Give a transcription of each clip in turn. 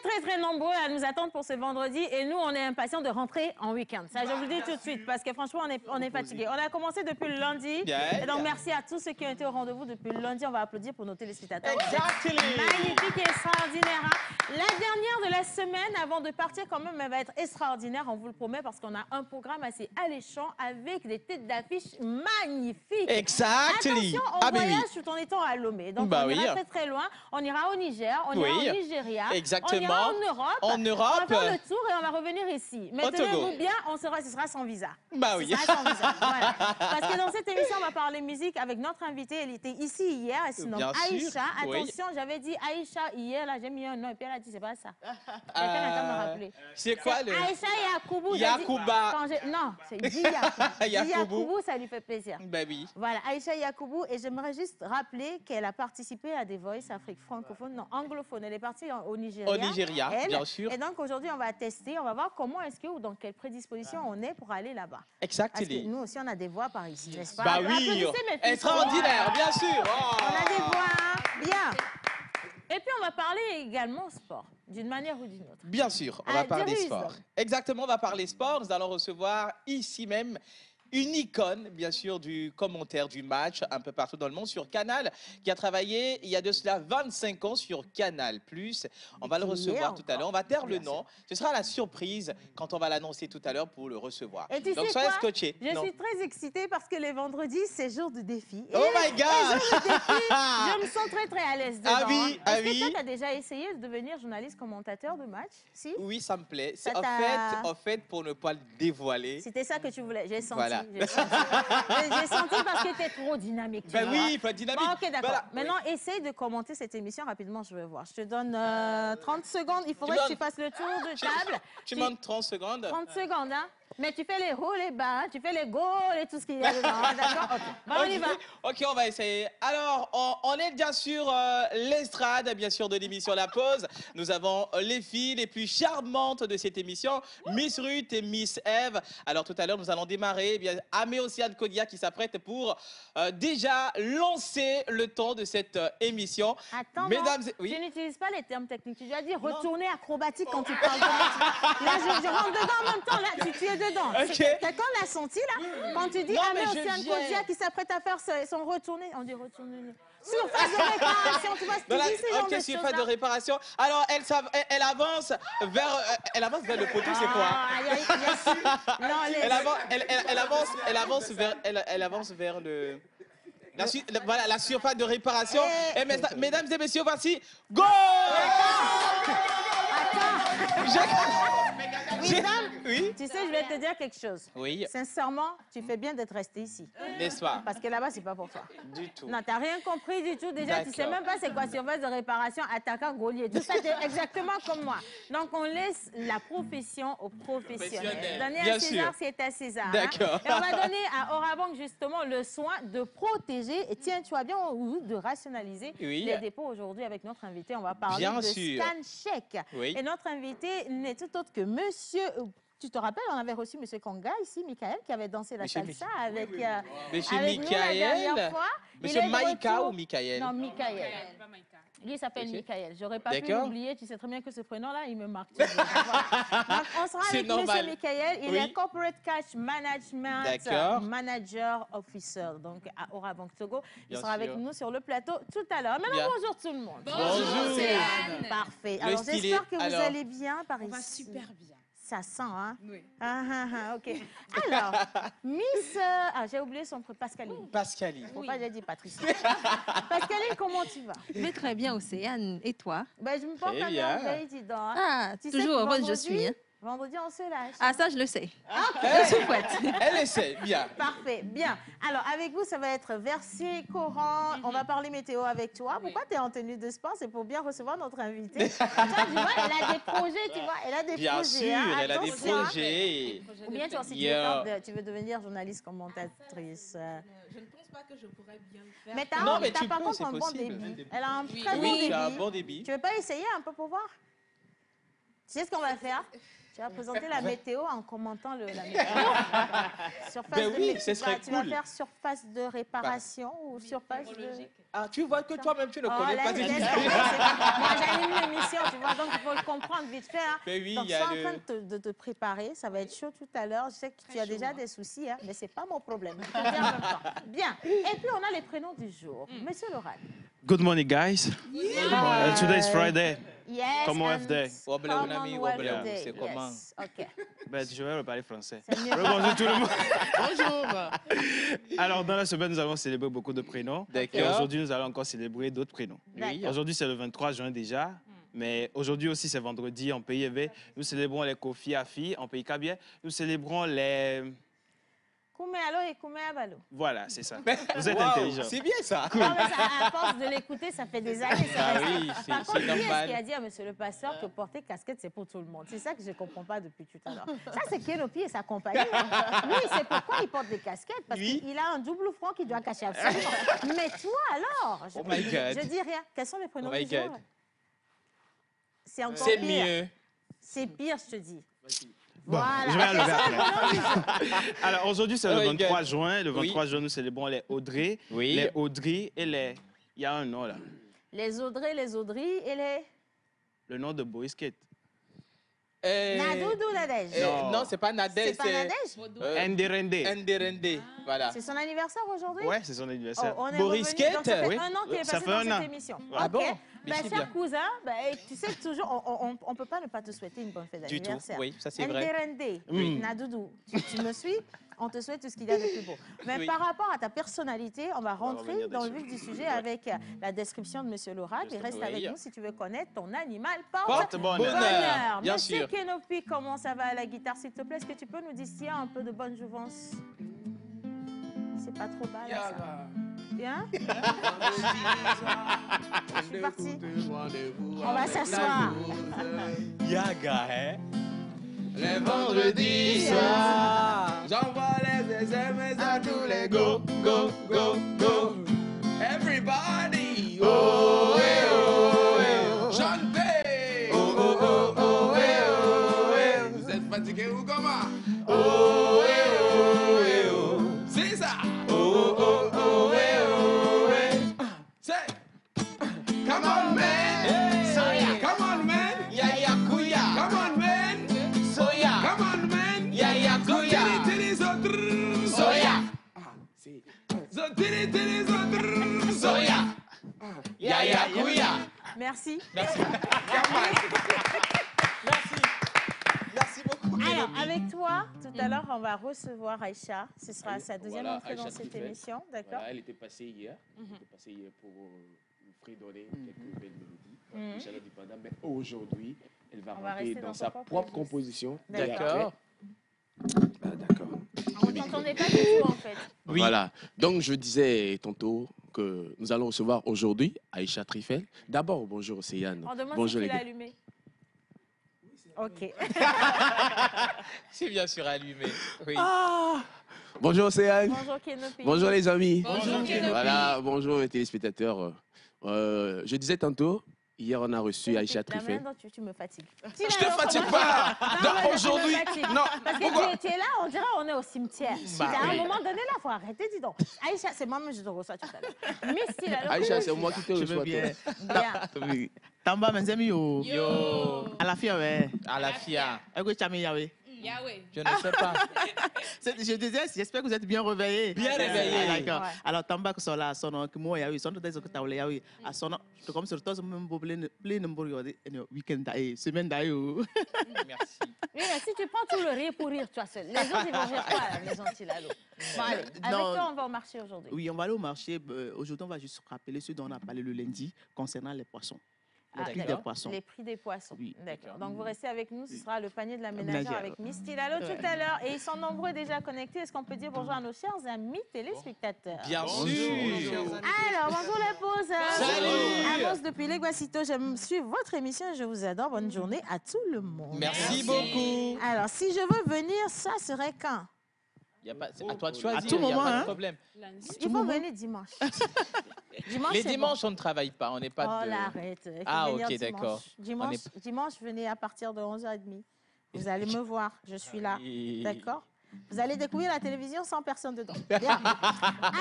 très nombreux à nous attendre pour ce vendredi et nous, on est impatients de rentrer en week-end. Ça, je vous le dis tout de suite parce que franchement, on est fatigués. On a commencé depuis le lundi. Et donc, merci à tous ceux qui ont été au rendez-vous depuis le lundi. On va applaudir pour nos téléspectateurs. Magnifique et extraordinaire. Hein? La dernière de la semaine, avant de partir quand même, elle va être extraordinaire, on vous le promet, parce qu'on a un programme assez alléchant avec des têtes d'affiche magnifiques. Attention, on voyage tout en étant à Lomé. Donc, on ira très loin. On ira au Niger, on ira au Nigeria. On ira en Europe. On va faire le tour et on va revenir ici. Mais tenez-vous bien, ce sera sans visa. Ce sera sans visa. Voilà. Parce que dans cette émission, on va parler musique avec notre invitée. Elle était ici hier. Elle se nomme Aïcha. Attention, j'avais dit Aïcha hier. Là, j'ai mis un nom et puis elle a dit c'est pas ça. Quelqu'un n'a qu'à me rappeler. C'est quoi le... Aïcha Yakoubou. Yacouba. Non, c'est Yakoubou, ça lui fait plaisir. Ben oui. Voilà, Aïcha Yakoubou. Et j'aimerais juste rappeler qu'elle a participé à des Voice Afrique francophone, non, anglophone. Elle est partie au Nigeria. Au Nigeria, bien sûr. Et donc aujourd'hui, on va tester, on va voir comment est-ce que ou dans quelle prédisposition on est pour aller là-bas. Exactement. Parce que nous aussi, on a des voix par ici, n'est-ce pas? Bah oui, extraordinaire, bien sûr. On a des voix, bien. Et puis, on va parler également sport, d'une manière ou d'une autre. Bien sûr, on va parler sport. Exactement, on va parler sport. Nous allons recevoir ici même une icône, bien sûr, du commentaire du match un peu partout dans le monde sur Canal, qui a travaillé il y a de cela 25 ans sur Canal+. On va le recevoir tout à l'heure. On va taire le nom. Ce sera la surprise quand on va l'annoncer tout à l'heure pour le recevoir. Et tu donc, sais soyez quoi? scotchés. Je suis très excitée parce que les vendredis, c'est jour de défi. Oh my God! Jour de défi, je me sens très à l'aise dedans. Ah oui, Est-ce que toi, tu as déjà essayé de devenir journaliste commentateur de match? Si? Oui, ça me plaît. Ça en fait, pour ne pas le dévoiler. C'était ça que tu voulais. J'ai senti. Voilà. J'ai senti parce que tu es trop dynamique. Ben oui, il faut être dynamique. Bon, ok, d'accord. Voilà. Maintenant, essaye de commenter cette émission rapidement, je veux voir. Je te donne 30 secondes. Il faudrait que tu fasses le tour de table. Tu montes 30 secondes. 30 secondes, hein? Mais tu fais les hauts, les bas, hein? Tu fais les goals et tout ce qu'il y a dedans. Hein? D'accord? Ok. Bon, on y va. Ok, on va essayer. Alors, on est bien sûr l'estrade, bien sûr, de l'émission La Pause. Nous avons les filles les plus charmantes de cette émission, Miss Ruth et Miss Eve. Alors, tout à l'heure, nous allons démarrer. Eh bien, Amé Océane Kodia qui s'apprête pour déjà lancer le temps de cette émission. Attends, mesdames oui? Tu n'utilises pas les termes techniques. Tu dois dire retourner acrobatique quand tu parles de match. Là, je rentre dedans en même temps. Là, tu es dedans. Quelqu'un l'a senti, là? Quand tu dis Amé Océane Kodia qui s'apprête à faire son retourné, on dit retourné. Surface de réparation, tu vois ce qu'il dit, ce genre de surface de réparation. Alors, elle avance vers le poteau, c'est quoi? Elle avance vers le... Voilà, la surface de réparation. Et mesdames et messieurs, voici... Go! Oui, tu sais, je vais te dire quelque chose. Oui. Sincèrement, tu fais bien d'être resté ici. N'est-ce pas? Parce que là-bas, c'est pas pour toi. Du tout. Non, t'as rien compris du tout. Déjà, tu sais même pas c'est quoi surface de réparation, attaquant, gaulier. Tout ça, c'est exactement comme moi. Donc, on laisse la profession aux professionnels. Donner à César ce qui est à César. D'accord. Et on va donner à Orabank, justement, le soin de protéger et, tiens, tu vois bien, ou de rationaliser les dépôts aujourd'hui avec notre invité. On va parler de ScanCheck. Et notre invité n'est tout autre que monsieur... Tu te rappelles, on avait reçu M. Konga ici, Michael, qui avait dansé la salsa avec nous la dernière fois. M. Maïka ou Michael? Non, Michael. Lui, il s'appelle Michael. J'aurais pas pu l'oublier. Tu sais très bien que ce prénom-là, il me marque. Donc, on sera avec M. Michael. Il est Corporate Cash Management Manager Officer, donc à Orabank Togo. Il sera avec nous sur le plateau tout à l'heure. Maintenant, bonjour tout le monde. Bonjour. Parfait. Alors, j'espère que vous allez bien par ici. On va super bien. Ça sent, hein? Oui. Ok. Alors, Miss... j'ai oublié son prénom. Pascaline. Pascaline. Pourquoi j'ai dit Patricia? Pascaline, comment tu vas? Je vais très bien, Océane. Et toi? Ben, je me porte à merveille, dis donc. Ah, tu toujours heureuse je suis. Hein? Vendredi, on se lâche. Ah, ça, je le sais. Je souhaite. Elle essaie, bien. Parfait, bien. Alors, avec vous, ça va être Versier, Coran. On va parler météo avec toi. Pourquoi tu es en tenue de sport? C'est pour bien recevoir notre invité. Tu vois, elle a des projets, tu vois. Elle a des projets. Bien sûr, elle a des projets. Ou bien tu veux devenir journaliste commentatrice. Je ne pense pas que je pourrais bien le faire. Mais tu as par contre un bon débit. Elle a un très bon débit. Tu as un bon débit. Tu veux pas essayer un peu pour voir? sais ce qu'on va faire? Tu vas présenter la météo en commentant la météo. Surface Ben de oui, météo. ce serait Tu vas cool. faire surface de réparation ou surface de... Ah, tu vois que toi-même, tu ne connais pas du tout. Moi, j'anime l'émission, tu vois, donc il faut le comprendre vite fait. Hein. Ben oui, donc, il y a sois en train de te préparer. Ça va être chaud tout à l'heure. Je sais que tu as déjà des soucis, hein, mais ce n'est pas mon problème. Je te dis en même temps. Bien. Et puis, on a les prénoms du jour. Monsieur Loral. Good morning, guys. Today is Friday. Yes. Commonwealth Day. Commonwealth Yeah. Day. C'est comment? Yes. OK. Ben, je vais parler français. C'est mieux. Bonjour tout le monde. Bonjour. Alors, dans la semaine, nous allons célébrer beaucoup de prénoms. D'accord. Et aujourd'hui, nous allons encore célébrer d'autres prénoms. D'accord. Aujourd'hui, c'est le 23 juin déjà. Mais aujourd'hui aussi, c'est vendredi en pays élevé. Nous célébrons les Kofi Afi en pays Kabie. Nous célébrons les... Koumé Allo et Koumé Abalo. Voilà, c'est ça. Vous êtes Wow, intelligent. c'est bien ça. Non, mais ça, à force de l'écouter, ça fait des années. Ça Ah reste. oui, Par c'est contre, qui est-ce normal. qui a dit à monsieur le pasteur que porter casquette, c'est pour tout le monde? C'est ça que je ne comprends pas depuis tout à l'heure. Ça, c'est Kenopi et sa compagnie. Hein. Lui, c'est pourquoi il porte des casquettes, parce Oui. qu'il a un double front qu'il doit cacher absolument. Mais toi, alors? Oh my God. Je dis rien. Quels sont les prénoms Oh my du jour? God. C'est encore C'est pire. mieux. C'est pire, je te dis. Bon, Voilà. je vais enlever Quels sont les après. prénoms du jour? Alors, aujourd'hui, c'est le Oh my 23 God. juin. Le Oui. 23 juin, nous célébrons les Audrey, Oui. les Audrey et les... Il y a un nom, là. Les Audrey, les Audrey et les... Le nom de Boris Kate. Nadoudou Nadège. Non, c'est pas Nadège, C'est pas Nadège? Nderende. Nderende. Voilà. C'est son anniversaire aujourd'hui? Ouais, c'est son anniversaire. Oh, on est Boris revenu, donc ça Kate? fait Oui. un an qu'il est Ça passé fait dans un cette an. émission. Ah Ok. bon? Ben, Mais c'est cher bien. cousin, ben, tu sais toujours, on ne peut pas ne pas te souhaiter une bonne fête Du tout. d'anniversaire. Oui, ça c'est vrai. Nderende, Oui. Nadoudou, tu me suis? On te souhaite tout ce qu'il y a de plus beau. Mais Oui. par rapport à ta personnalité, on va rentrer revenir dans le dessus. vif du sujet avec la description de Monsieur l'Oracle. Et reste Oui. avec nous si tu veux connaître ton animal porte Porte-bonheur. Bonheur, bien Monsieur sûr. Kenopi, comment ça va à la guitare, s'il te plaît? Est-ce que tu peux nous distiller un peu de bonne jouvence? C'est pas trop bas, là, ça. Bien? Je suis partie. On va s'asseoir. Yaga, hein? Les vendredis soirs, j'envoie les SMS à tous les go, go, go, go. Everybody, oh, eh, oh, eh, oh. Chantez, oh, oh, oh, oh, eh, oh, eh. Vous êtes fatigué ou comment? Oh, eh, oh, eh, oh. C'est ça. Oh, oh, oh, oh, eh, oh, eh. C'est. Come on, man. Soya. Come on, man. Yaya Kuya. Come on, man. Soya. Come on, man. Yaya Kuya. Titty, so trrr. Soya. Si. So titty, so trrr. Soya. Yaya Kuya. Merci. Merci. Merci. Merci beaucoup. Alors, Kenopi. avec toi, tout à l'heure, on va recevoir Aïcha. Ce sera sa deuxième Voilà, entrée dans Aïcha cette Trifel. émission, d'accord? Voilà, elle était passée hier. Elle était passée hier pour nous fredonner quelques belles mélodies. Inch'Allah du pendant. Mais aujourd'hui, elle va On va rentrer rester dans dans sa son propre propre registre. composition. D'accord. Ah, d'accord. On ne t'entendait pas du tout, en fait. Oui. Voilà. Donc, je disais tantôt que nous allons recevoir aujourd'hui Aïcha Trifel. D'abord, bonjour Océane. On demande Bonjour si les tu l'as gars. allumé. OK. C'est bien sûr allumé. Oui. Bonjour Océane. Bonjour Kenopi. Bonjour les amis. Bonjour, Kenopi. Voilà, bonjour les téléspectateurs. Je disais tantôt, hier on a reçu Aïcha La Trifel. manière dont tu me fatigues. Je te fatigue pas. Non, Aujourd'hui. Non. Parce que tu es là, on dirait on est au cimetière. À un moment donné, là, il faut arrêter, dis donc. Aïcha, c'est moi-même, je te reçois tout à l'heure. Misty, là, Aïcha, c'est moi qui te Je reçois. veux bien. Bien. Oui. Tamba, mes amis, yo. Yo. À la fille, ouais. À la FIA. Est-ce que tu as mis Yahweh? Yahweh. Je ne sais pas. Je disais, j'espère que vous êtes bien réveillés. Bien réveillés. Ah, d'accord. Ouais. Alors, Tamba, que ça là, son que moi, Yahweh, son de que tu as Yahweh. À son je comme sur toi, je me plein de week-end, semaine d'ailleurs. Merci. Oui, mais si tu prends tout le rire pour rire toi seul, les autres, ils vont rire quoi à la maison Tilalo? Bon, allez, avec Non. toi, on va au marché aujourd'hui. Oui, on va aller au marché. Aujourd'hui, on va juste rappeler ce dont on a parlé le lundi concernant les poissons. Le Ah, prix des d'accord. poissons. Les prix des poissons. Oui. D'accord. Donc, vous restez avec nous. Ce sera le panier de la ménagère Ménagère. avec Miss Tilalo tout à l'heure. Et ils sont nombreux déjà connectés. Est-ce qu'on peut dire bonjour à nos chers amis téléspectateurs? Bien sûr. Alors, bonjour la pause. Salut. Amos depuis Leguasito. J'aime suivre votre émission et je vous adore. Bonne journée à tout le monde. Merci beaucoup. Alors, si je veux venir, ça serait quand? Y a pas, c'est à toi de choisir. À tout y a moment, pas de hein. problème. Il faut venir dimanche. Dimanche, Les dimanches, on ne travaille pas. On n'est pas Oh, de... là, arrête. Il faut Ah, venir ok, d'accord. Dimanche, venez à partir de 11h30. Vous allez me voir. Je suis là. D'accord? Vous allez découvrir la télévision sans personne dedans. Bien.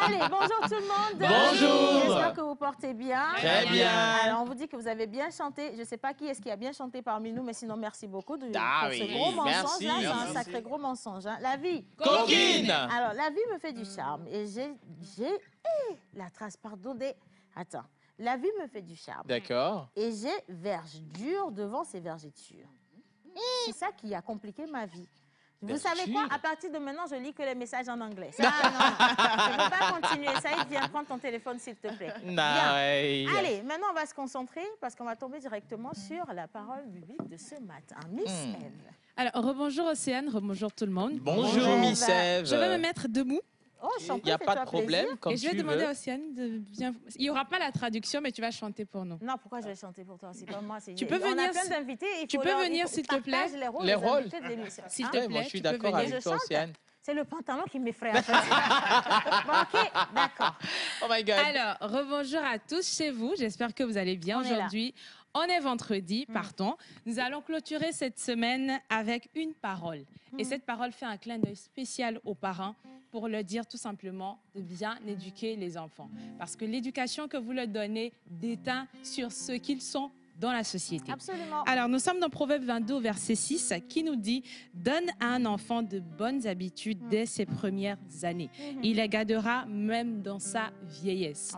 Allez, bonjour tout le monde. Bonjour. J'espère que vous portez bien. Très bien. Alors, on vous dit que vous avez bien chanté. Je ne sais pas qui est-ce qui a bien chanté parmi nous, mais sinon, merci beaucoup pour ce gros mensonge. C'est un sacré gros mensonge. Hein. La vie. Coquine. Alors, la vie me fait du charme. Et j'ai la trace, pardon, des... Attends. La vie me fait du charme. D'accord. Et j'ai verge dure devant ces vergetures. C'est ça qui a compliqué ma vie. Vous savez quoi? À partir de maintenant, je lis que les messages en anglais. Ça, non, je ne peux pas continuer. Ça, viens prendre ton téléphone, s'il te plaît. Bien. Allez, maintenant, on va se concentrer parce qu'on va tomber directement sur la parole biblique de ce matin. Miss Ève. Alors, rebonjour Océane, rebonjour tout le monde. Bonjour Miss Ève. Je vais me mettre debout. Oh, il n'y a pas de problème, comme et je vais demander à Océane de bien... Il n'y aura pas la traduction, mais tu vas chanter pour nous. Non, pourquoi je vais chanter pour toi? C'est pas moi. Tu peux venir. On a plein d'invités. Tu peux venir, s'il te plaît. Les rôles. S'il te plaît. Moi, je suis d'accord avec toi, Océane. C'est le pantalon qui m'effraie. En fait. Bon, ok, d'accord. Oh my God. Alors, rebonjour à tous chez vous. J'espère que vous allez bien aujourd'hui. On est vendredi, partons. Nous allons clôturer cette semaine avec une parole. Et cette parole fait un clin d'œil spécial aux parents pour leur dire tout simplement de bien éduquer les enfants. Parce que l'éducation que vous leur donnez déteint sur ce qu'ils sont dans la société. Absolument. Alors, nous sommes dans Proverbe 22, verset 6, qui nous dit « Donne à un enfant de bonnes habitudes dès ses premières années. Il les gardera même dans sa vieillesse. »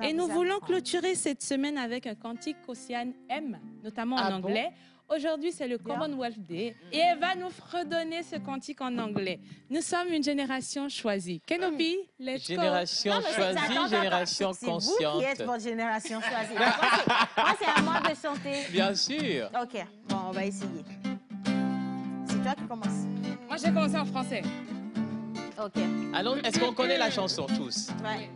Et nous voulons clôturer cette semaine avec un cantique qu'Océane aime, notamment en anglais. Aujourd'hui, c'est le Commonwealth Day et elle va nous redonner ce cantique en anglais. Nous sommes une génération choisie. Kenobi, let's go. Génération choisie, génération consciente. C'est vous qui êtes votre génération choisie. Moi, c'est à moi de chanter. Bien sûr. OK, bon, on va essayer. C'est toi qui commences. Moi, j'ai commencé en français. OK. Alors, est-ce qu'on connaît la chanson tous? Ouais.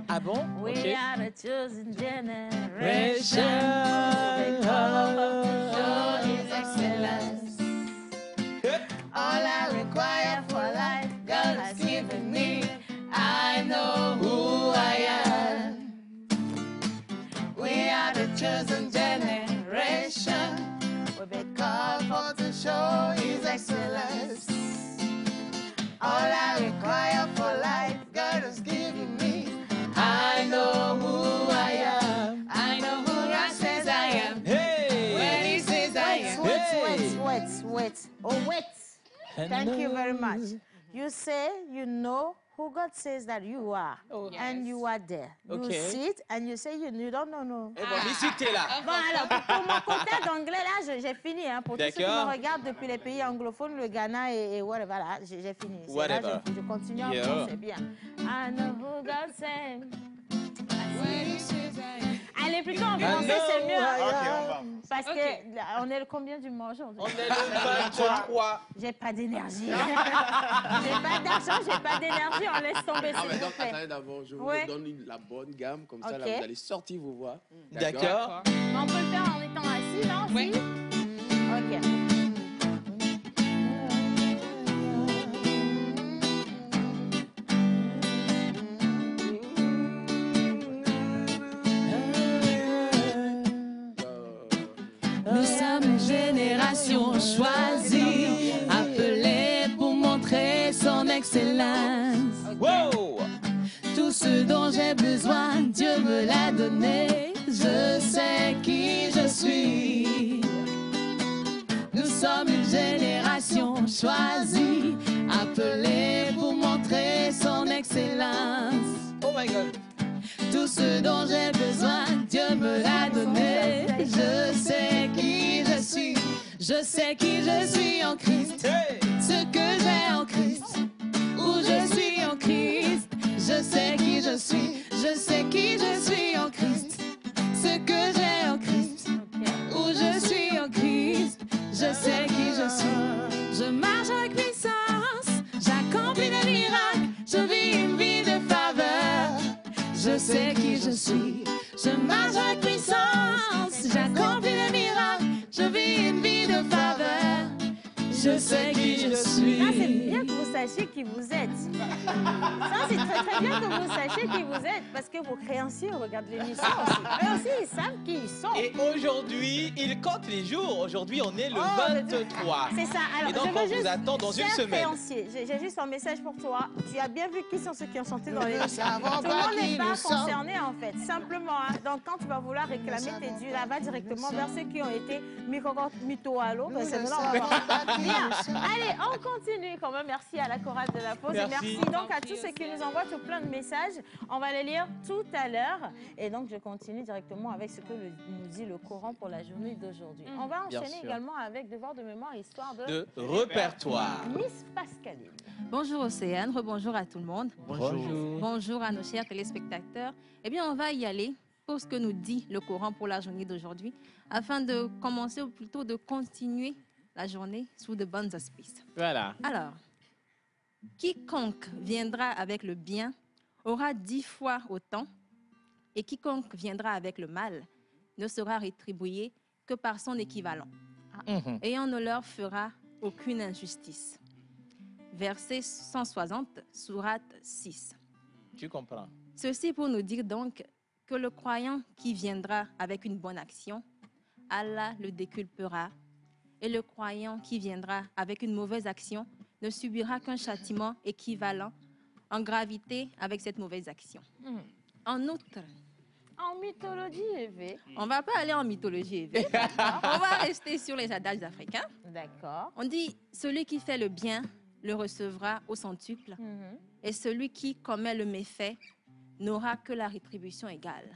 Ah bon? We OK. are the chosen generation. All I require for life, God has given me. I know who I am. We are the chosen generation. We've been called for to show His excellence. All I require for life, God has given me. I know who I am. I know who God says I am. Hey! When He says I am. Wait. Oh, wait. Thank you very much. You say you know who God says that you are, and you are there. You sit and you say you don't know. Eh bon, ici, t'es là. Bon, alors, pour mon côté d'anglais, là, j'ai fini. Hein, pour tous ceux qui me regardent depuis les pays anglophones, le Ghana et whatever, là, j'ai fini. Whatever. Là, je continue en français, bien. I know who God says. Allez, plutôt en français, c'est mieux. Parce qu'on est le combien du mois aujourd'hui? On est le 23. J'ai pas d'énergie. J'ai pas d'argent, j'ai pas d'énergie. On laisse tomber, s'il vous plaît. Attendez d'abord, je vous donne la bonne gamme. Comme ça, là, vous allez sortir vos voix. D'accord. On peut le faire en étant assis, là aussi? Oui. OK. Nous sommes une génération choisie, appelée pour montrer son excellence. Wow! Tout ce dont j'ai besoin, Dieu me l'a donné. Je sais qui je suis. Nous sommes une génération choisie, appelée pour montrer son excellence. Oh my God! Tout ce dont j'ai besoin, Dieu me l'a donné. Je sais qui je suis. Je sais qui je suis en Christ. Ce que j'ai en Christ. Où je suis en Christ. Je sais qui je suis. Je sais qui je suis en Christ. Ce que j'ai en Christ. Où je suis en Christ. Je sais qui je suis. Je marche avec puissance. J'accomplis des miracles. Je vis une vie de faveur. Je sais qui je suis. Je marche avec puissance. J'accomplis des miracles. Je vis une vie de faveur. je sais qui je suis. Ça, c'est bien que vous sachiez qui vous êtes. Ça, c'est très, très bien que vous sachiez qui vous êtes, parce que vos créanciers regardent l'émission aussi. Eux aussi, ils savent qui ils sont. Et aujourd'hui, ils comptent les jours. Aujourd'hui, on est le 23. C'est ça. Alors, et donc, on vous attend dans une semaine. Créancier, j'ai juste un message pour toi. Tu as bien vu qui sont ceux qui ont chanté dans l'émission. Tout le monde n'est pas concerné, en fait. Simplement, hein. Donc, quand tu vas vouloir réclamer tes dûs, là, va directement vers ceux qui ont été mytho à l'eau. Ben, c'est maintenant, on va voir. Bien. Allez, on continue quand même. Merci à la chorale de la pause. Merci. Et merci donc à tous ceux qui nous envoient tout plein de messages. On va les lire tout à l'heure. Et donc, je continue directement avec ce que nous dit le Coran pour la journée d'aujourd'hui. On va enchaîner également avec devoir de mémoire et histoire de répertoire. Miss Pascaline. Bonjour Océane, rebonjour à tout le monde. Bonjour. Bonjour à nos chers téléspectateurs. Eh bien, on va y aller pour ce que nous dit le Coran pour la journée d'aujourd'hui, afin de commencer ou plutôt de continuer la journée sous de bonnes auspices. Voilà. Alors, quiconque viendra avec le bien aura 10 fois autant, et quiconque viendra avec le mal ne sera rétribué que par son équivalent. Et on ne leur fera aucune injustice. Verset 160, sourate 6. Tu comprends. Ceci pour nous dire donc que le croyant qui viendra avec une bonne action, Allah le déculpera. Et le croyant qui viendra avec une mauvaise action ne subira qu'un châtiment équivalent en gravité avec cette mauvaise action. En outre, en mythologie élevée. On ne va pas aller en mythologie élevée. On va rester sur les adages africains. D'accord. On dit, celui qui fait le bien le recevra au centuple. Et celui qui commet le méfait n'aura que la rétribution égale.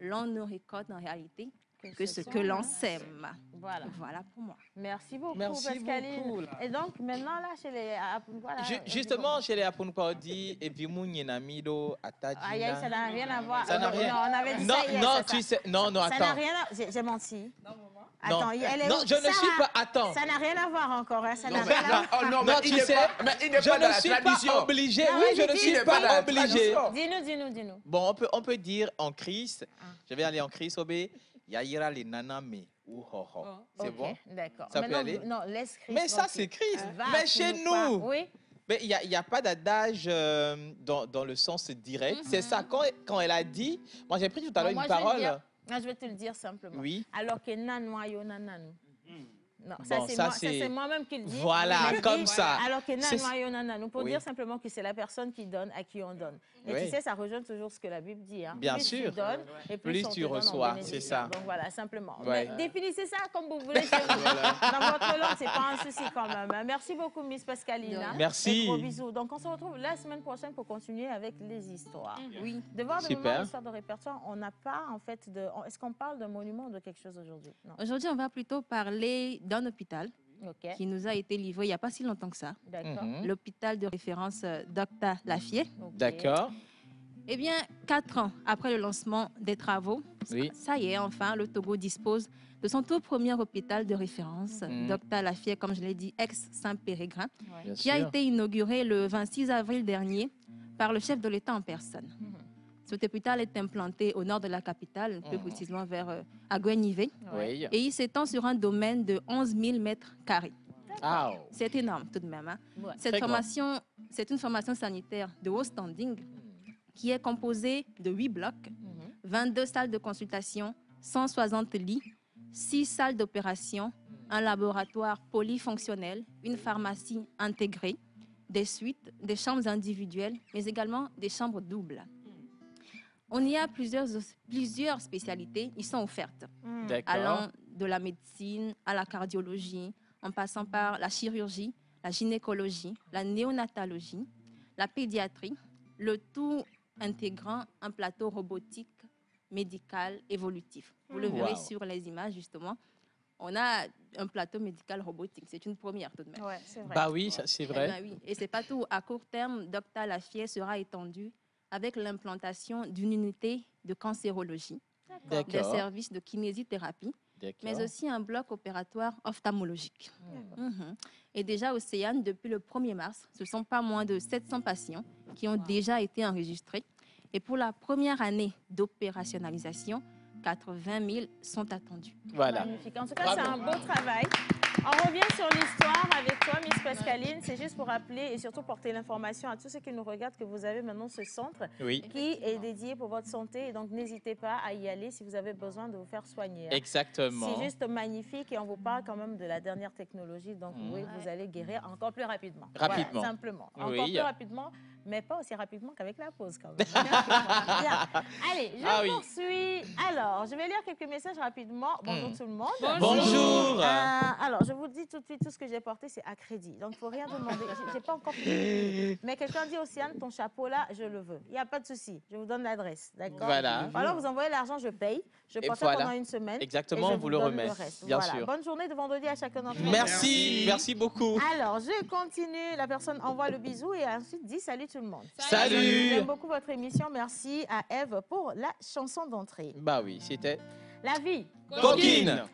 L'on ne récolte en réalité que ce que l'on sème. Voilà. Voilà pour moi. Merci beaucoup, Merci Pascaline. beaucoup. Et donc, maintenant, là, chez les... Voilà, Justement, chez les Apunpaudi, et puis Mounienamido, Atadina. Aïe, aïe, ça n'a rien à voir. Ça n'a rien. Non, on avait dit non, ça hier, non, ça, tu ça. sais. Non, non, attends. Ça n'a rien à... J'ai menti. Non, maman. Attends, elle est non, où? je ne Sarah, suis pas. Attends. Ça n'a rien à voir encore. Hein, ça n'a Non, rien à voir. non, Non, mais tu il sais, n'est pas dans la je ne suis tradition. pas obligé. Ah Oui, oui, je ne dis, suis il est pas dans pas la obligé. tradition. Dis-nous. Bon, on peut dire en Christ. Je vais aller en Christ, Obé. Yaïra les naname ou ho ho. C'est bon? D'accord. Ça peut aller? Non, laisse Christ. Mais ça, c'est Christ. Mais chez nous. Oui. Mais il n'y a pas d'adage dans le sens direct. C'est ça. Quand elle a dit, moi j'ai pris tout à l'heure une parole. Je vais te le dire simplement. Oui. Alors que nanwayo nananou. Non, Bon, c'est moi-même qui le dis. Voilà, comme ça. Alors que nanwayo nananou, pour dire simplement que c'est la personne qui donne à qui on donne. Et tu sais, ça rejoint toujours ce que la Bible dit. Hein. Bien plus sûr. Tu donnes, et plus tu reçois, c'est ça. Donc voilà, simplement. Ouais. Mais définissez ça comme vous voulez chez vous. Dans votre langue, c'est pas un souci quand même. Merci beaucoup, Miss Pascaline. Merci. Et gros bisous. Donc on se retrouve la semaine prochaine pour continuer avec les histoires. Oui. Devoir de mémoire, histoire de répertoire, on n'a pas en fait de... Est-ce qu'on parle d'un monument ou de quelque chose aujourd'hui? Aujourd'hui, on va plutôt parler d'un hôpital qui nous a été livré il n'y a pas si longtemps que ça. D'accord. L'hôpital de référence Dr Lafié. D'accord. Eh bien, 4 ans après le lancement des travaux, ça y est, enfin, le Togo dispose de son tout premier hôpital de référence, Dr Lafié, comme je l'ai dit, ex-Saint-Pérégrin, qui a été inauguré le 26 avril dernier par le chef de l'État en personne. Cet hôpital est implanté au nord de la capitale, plus précisément vers Aguenivé, et il s'étend sur un domaine de 11 000 mètres carrés. C'est énorme tout de même. Hein. Ouais. C'est une formation sanitaire de haut standing qui est composée de 8 blocs, 22 salles de consultation, 160 lits, 6 salles d'opération, un laboratoire polyfonctionnel, une pharmacie intégrée, des suites, des chambres individuelles, mais également des chambres doubles. On y a plusieurs spécialités, ils sont offertes, allant de la médecine à la cardiologie, en passant par la chirurgie, la gynécologie, la néonatologie, la pédiatrie, le tout intégrant un plateau robotique médical évolutif. Vous le verrez sur les images, justement. On a un plateau médical robotique. C'est une première tout de même. Ouais, c'est vrai. Bah oui, c'est vrai. Eh ben oui. Et c'est pas tout. À court terme, Dr Lafié sera étendu avec l'implantation d'une unité de cancérologie, des services de kinésithérapie, mais aussi un bloc opératoire ophtalmologique. Et déjà, Océane, depuis le 1er mars, ce ne sont pas moins de 700 patients qui ont déjà été enregistrés. Et pour la première année d'opérationnalisation, 80 000 sont attendus. Voilà. Magnifique. En tout cas, c'est un beau travail. On revient sur l'histoire avec toi, Miss Pascaline. C'est juste pour rappeler et surtout porter l'information à tous ceux qui nous regardent que vous avez maintenant ce centre qui est dédié pour votre santé. Et donc, n'hésitez pas à y aller si vous avez besoin de vous faire soigner. Exactement. C'est juste magnifique et on vous parle quand même de la dernière technologie. Donc, oui, vous allez guérir encore plus rapidement. Rapidement. Voilà, simplement. Encore plus rapidement, mais pas aussi rapidement qu'avec la pause quand même. Bien. Allez, je poursuis. Alors, je vais lire quelques messages rapidement. Bonjour tout le monde. Bonjour. Alors, je vous dis tout de suite, tout ce que j'ai porté, c'est à crédit. Donc, il ne faut rien demander. Je n'ai pas encore fini. Mais quelqu'un dit, Océane, ton chapeau là, je le veux. Il n'y a pas de souci. Je vous donne l'adresse. D'accord? Voilà. Alors, vous envoyez l'argent, je paye. Je porte ça pendant une semaine. Exactement, et on vous le remet. Bien sûr. Bonne journée de vendredi à chacun d'entre vous. Merci. Merci beaucoup. Alors, je continue. La personne envoie le bisou et ensuite dit salut tout le monde. Salut. J'aime beaucoup votre émission. Merci à Eve pour la chanson d'entrée. Bah oui, c'était... La vie. Coquine.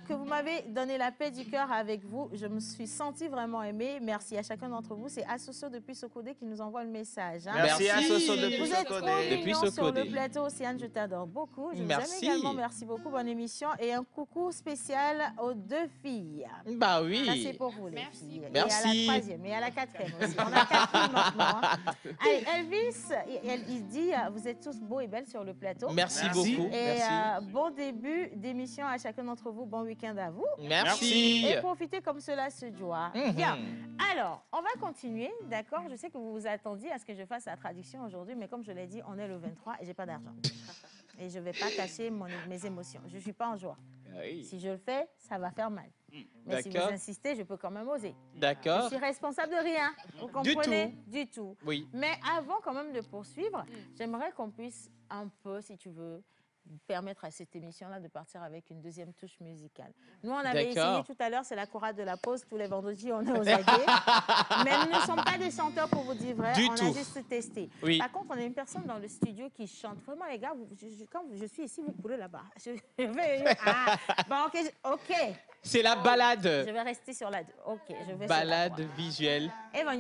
Que vous m'avez donné la paix du cœur avec vous. Je me suis sentie vraiment aimée. Merci à chacun d'entre vous. C'est Assoso depuis Socodé qui nous envoie le message. Hein. Merci Assoso depuis Vous êtes Socodé. trop mignons sur le plateau. Océane, je t'adore beaucoup. Je vous aime également. Merci beaucoup. Bonne émission. Et un coucou spécial aux deux filles. Bah oui. Ça, c'est pour vous, les filles. Merci. Et à la troisième et à la quatrième aussi. On a 4 filles maintenant. Hein. Allez, Elvis, il dit, vous êtes tous beaux et belles sur le plateau. Merci beaucoup. Et bon début d'émission à chacun d'entre vous. Bon week-end à vous. Merci. Et profitez comme cela se doit. Bien. Alors, on va continuer, d'accord? Je sais que vous vous attendiez à ce que je fasse la traduction aujourd'hui, mais comme je l'ai dit, on est le 23 et j'ai pas d'argent. Et je ne vais pas cacher mes émotions. Je ne suis pas en joie. Si je le fais, ça va faire mal. Mais si vous insistez, je peux quand même oser. D'accord. Je suis responsable de rien. Vous comprenez? Du tout. Oui. Mais avant quand même de poursuivre, j'aimerais qu'on puisse un peu, si tu veux, permettre à cette émission-là de partir avec une deuxième touche musicale. Nous, on avait essayé tout à l'heure, c'est la chorale de la pause. Tous les vendredis, on est aux aguets. Mais nous ne sommes pas des chanteurs, pour vous dire vrai. On a juste testé. Oui. Par contre, on a une personne dans le studio qui chante. Vraiment, les gars, quand je suis ici, vous courez là-bas. Bon, OK. C'est la balade. Je vais rester sur la... OK, je vais balade visuelle. Et ben,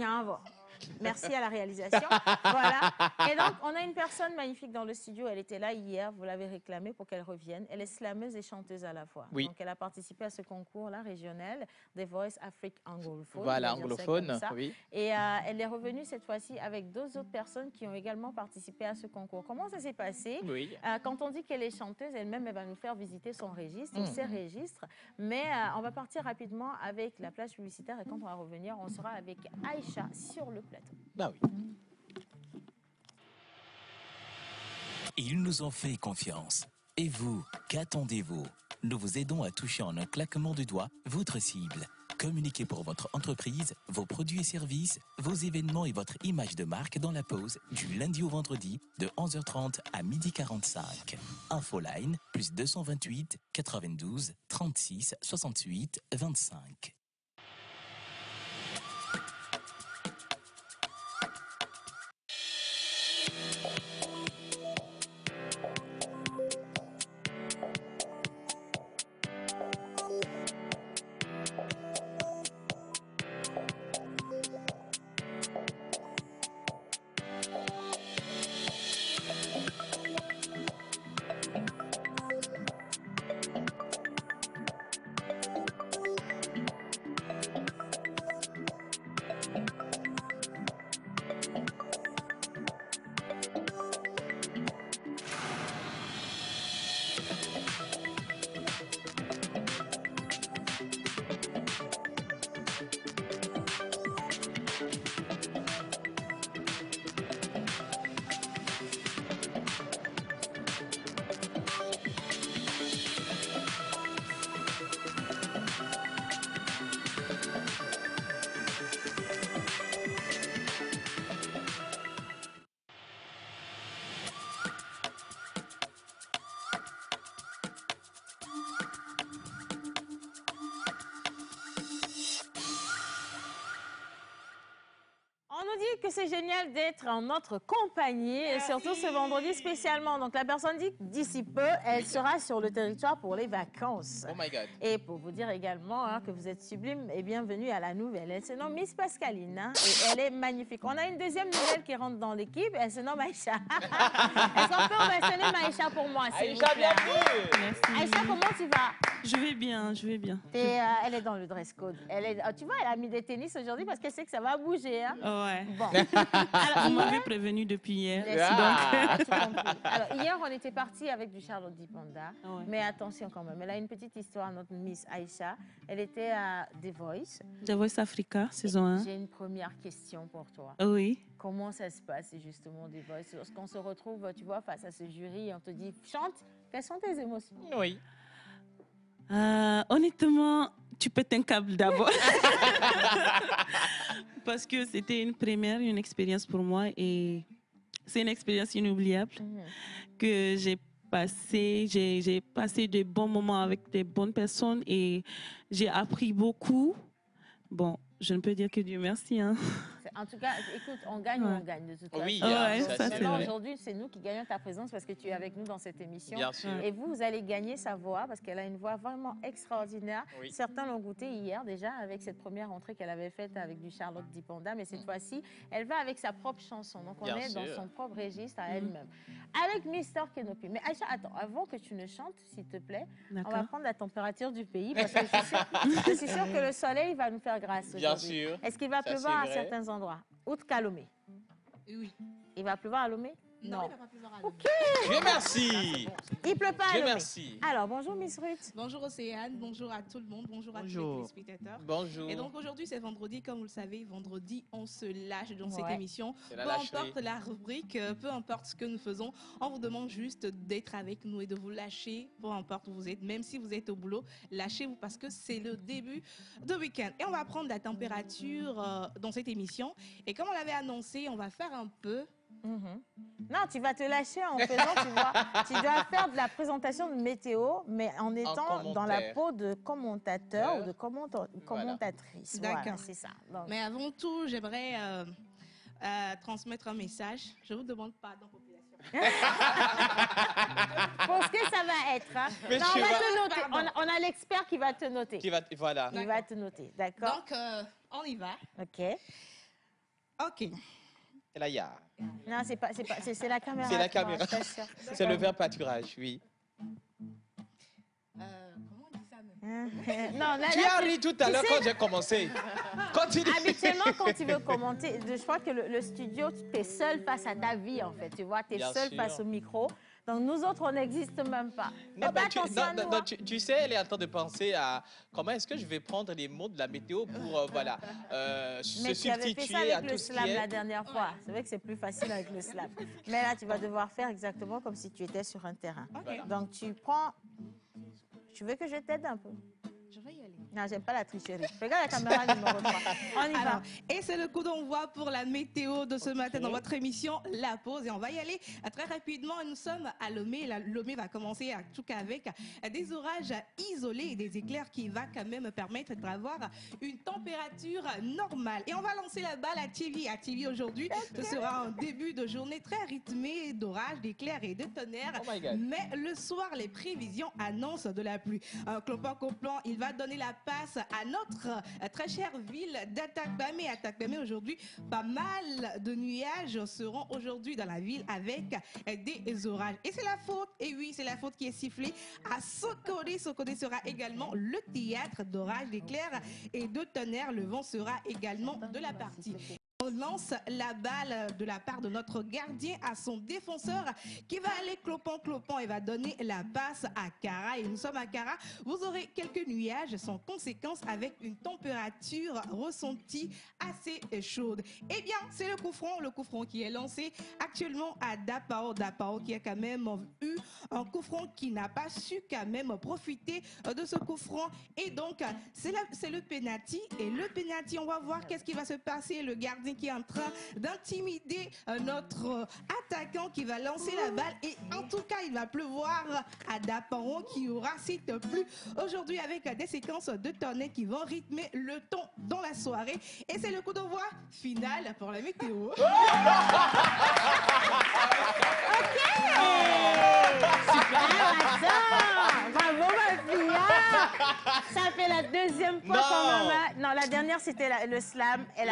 merci à la réalisation. Voilà. Et donc, on a une personne magnifique dans le studio. Elle était là hier. Vous l'avez réclamée pour qu'elle revienne. Elle est slameuse et chanteuse à la fois. Oui. Donc, elle a participé à ce concours-là régional des Voice Afrique anglophone. Voilà, anglophone. Oui. Et elle est revenue cette fois-ci avec 2 autres personnes qui ont également participé à ce concours. Comment ça s'est passé? Quand on dit qu'elle est chanteuse, elle-même, elle va nous faire visiter son registre, ses registres. Mais on va partir rapidement avec la plage publicitaire. Et quand on va revenir, on sera avec Aïcha sur le plateau. Bah oui. Ils nous ont fait confiance. Et vous, qu'attendez-vous? Nous vous aidons à toucher en un claquement de doigts votre cible. Communiquez pour votre entreprise, vos produits et services, vos événements et votre image de marque dans la pause du lundi au vendredi de 11h30 à 12h45. Infoline plus 228 92 36 68 25. c'est génial d'être en notre compagnie, et surtout ce vendredi spécialement. Donc, la personne dit que d'ici peu, elle sera sur le territoire pour les vacances. Oh my God. Et pour vous dire également que vous êtes sublime et bienvenue à la nouvelle. Elle se nomme Miss Pascaline et elle est magnifique. On a une deuxième nouvelle qui rentre dans l'équipe. Elle se nomme Aïcha. Est-ce qu'on peut mentionner Maïcha pour moi, s'il vous plaît? Aïcha, bienvenue. Merci. Aïcha, comment tu vas? Je vais bien, je vais bien. Et, elle est dans le dress code. Tu vois, elle a mis des tennis aujourd'hui parce qu'elle sait que ça va bouger. Hein? Ouais. Bon. Alors, vous m'avez prévenu depuis hier. Alors, hier, on était parti avec du Charlotte Dipanda. Ouais. Mais attention quand même, elle a une petite histoire, notre Miss Aïcha. Elle était à The Voice. The Voice Africa, saison 1. J'ai une première question pour toi. Oui. Comment ça se passe justement The Voice? Lorsqu'on se retrouve, tu vois, face à ce jury, on te dit chante. Quelles sont tes émotions? Oui. Honnêtement, tu pètes un câble d'abord. Parce que c'était une première, une expérience pour moi et c'est une expérience inoubliable que j'ai passée. J'ai passé de bons moments avec des bonnes personnes et j'ai appris beaucoup. Bon, je ne peux dire que Dieu merci. Hein. En tout cas, écoute, on gagne ou on gagne de toute façon. Oui, ça c'est vrai. Aujourd'hui, c'est nous qui gagnons ta présence parce que tu es avec nous dans cette émission. Bien sûr. Et vous allez gagner sa voix parce qu'elle a une voix vraiment extraordinaire. Oui. Certains l'ont goûté hier déjà avec cette première entrée qu'elle avait faite avec du Charlotte Dipanda. Mais cette fois-ci, elle va avec sa propre chanson. Donc, on est dans son propre registre à elle-même. Avec Mister Kenopi. Mais Aïcha, attends, avant que tu ne chantes, s'il te plaît, on va prendre la température du pays parce que je suis sûre que le soleil va nous faire grâce aujourd'hui. Bien sûr. Est-ce qu'il va pleuvoir à certains endroits? Outre qu'à Lomé. Oui. Il va pleuvoir à Lomé? Non, il va pas pleuvoir à Lomé. OK. Dieu merci. Il pleut pas à Dieu Lomé. merci. Alors, bonjour Miss Ruth. Bonjour Océane, bonjour à tout le monde, bonjour à tous les téléspectateurs. Bonjour. Et donc aujourd'hui c'est vendredi, comme vous le savez, vendredi on se lâche dans cette Ouais. émission. C'est la Peu lâcherie. importe la rubrique, peu importe ce que nous faisons, on vous demande juste d'être avec nous et de vous lâcher, peu importe où vous êtes, même si vous êtes au boulot, lâchez-vous parce que c'est le début de week-end. Et on va prendre la température dans cette émission. Et comme on l'avait annoncé, on va faire un peu... Non, tu vas te lâcher en faisant, tu vois, tu dois faire de la présentation de météo, mais en étant dans la peau de commentateur ou de commentatrice. D'accord. Voilà, c'est ça. Donc, Mais avant tout, j'aimerais transmettre un message. Je vous demande pardon, population. pour ce que ça va être. Hein. Mais Non, tu on va vas- te noter. On a l'expert qui va te noter. Voilà. Il va te noter, d'accord? Donc, on y va. OK. OK. Et là, il y a. Non, c'est la caméra. C'est la je crois, caméra. je t'assure. C'est le verbe pâturage, oui. Comment on dit ça même? Non, là, Tu as ri tout à l'heure quand j'ai commencé. Continue. habituellement, quand tu veux commenter, je crois que le studio, tu es seul face à ta vie, en fait. Tu vois, tu es Bien seul sûr. face au micro. Donc, nous autres, on n'existe même pas. Non, Oh, bah, mais attention à nous, hein. tu sais, elle est en train de penser à comment est-ce que je vais prendre les mots de la météo pour se Mais tu avais fait ça substituer à avec tout le ce qui slam la est. dernière fois. C'est vrai que c'est plus facile avec le slam. Mais là, tu vas devoir faire exactement comme si tu étais sur un terrain. OK. Donc, tu prends... Tu veux que je t'aide un peu? Je vais y aller. Non, j'aime pas la tricherie. Regarde la caméra numéro 3. On y va. Alors, et c'est le coup d'envoi pour la météo de ce matin dans votre émission La Pause. Et on va y aller très rapidement. Nous sommes à Lomé. Lomé va commencer à tout cas avec des orages isolés et des éclairs qui va quand même permettre d'avoir une température normale. Et on va lancer la balle à Tivi. À Tivi aujourd'hui, ce sera un début de journée très rythmé d'orages, d'éclairs et de tonnerres. Oh my God. Mais le soir, les prévisions annoncent de la pluie. Clopin-Coplan, il va donner la passe à notre très chère ville d'Atakpamé. Atakpamé, aujourd'hui, pas mal de nuages seront aujourd'hui dans la ville avec des orages. Et c'est la faute, et oui, c'est la faute qui est sifflée à Sokodé. Sokodé sera également le théâtre d'orages, d'éclairs et de tonnerres. Le vent sera également de la partie. On lance la balle de la part de notre gardien à son défenseur qui va aller clopant et va donner la passe à Kara. Et nous sommes à Kara. Vous aurez quelques nuages sans conséquence avec une température ressentie assez chaude. Eh bien, c'est le coup franc qui est lancé actuellement à Dapao. Dapao qui a quand même eu un coup franc qui n'a pas su quand même profiter de ce coup franc. Et donc, c'est le penalty. Et le penalty, on va voir qu'est-ce qui va se passer. Le gardien gardien qui est en train d'intimider notre attaquant qui va lancer la balle. Et en tout cas, il va pleuvoir à Daparon qui aura, s'il te plaît, aujourd'hui avec des séquences de tonnerre qui vont rythmer le ton dans la soirée. Et c'est le coup d'envoi final pour la météo. Ok. Bravo ma fille. Ça fait la deuxième fois qu'on maman. Non, la dernière c'était le slam. Elle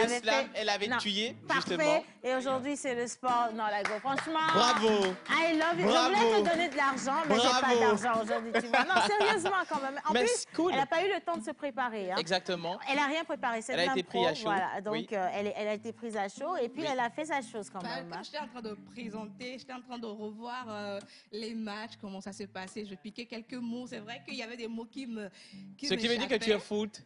avait tué parfait. justement. Et aujourd'hui c'est le sport. Non, la go. Franchement. Bravo. I love it. Bravo. Je voulais te donner de l'argent, mais j'ai pas d'argent aujourd'hui. Tu vois. Non, sérieusement quand même. En plus, cool. elle n'a pas eu le temps de se préparer. Hein. Exactement. Elle n'a rien préparé. Elle a été prise à chaud. Voilà. Donc elle a été prise à chaud et puis elle a fait sa chose quand même. Quand j'étais en train de présenter, j'étais en train de revoir les matchs, comment ça s'est passé. Je piquais quelques mots. C'est vrai qu'il y avait des mots qui me. Ce qui veut dire que tu es foot.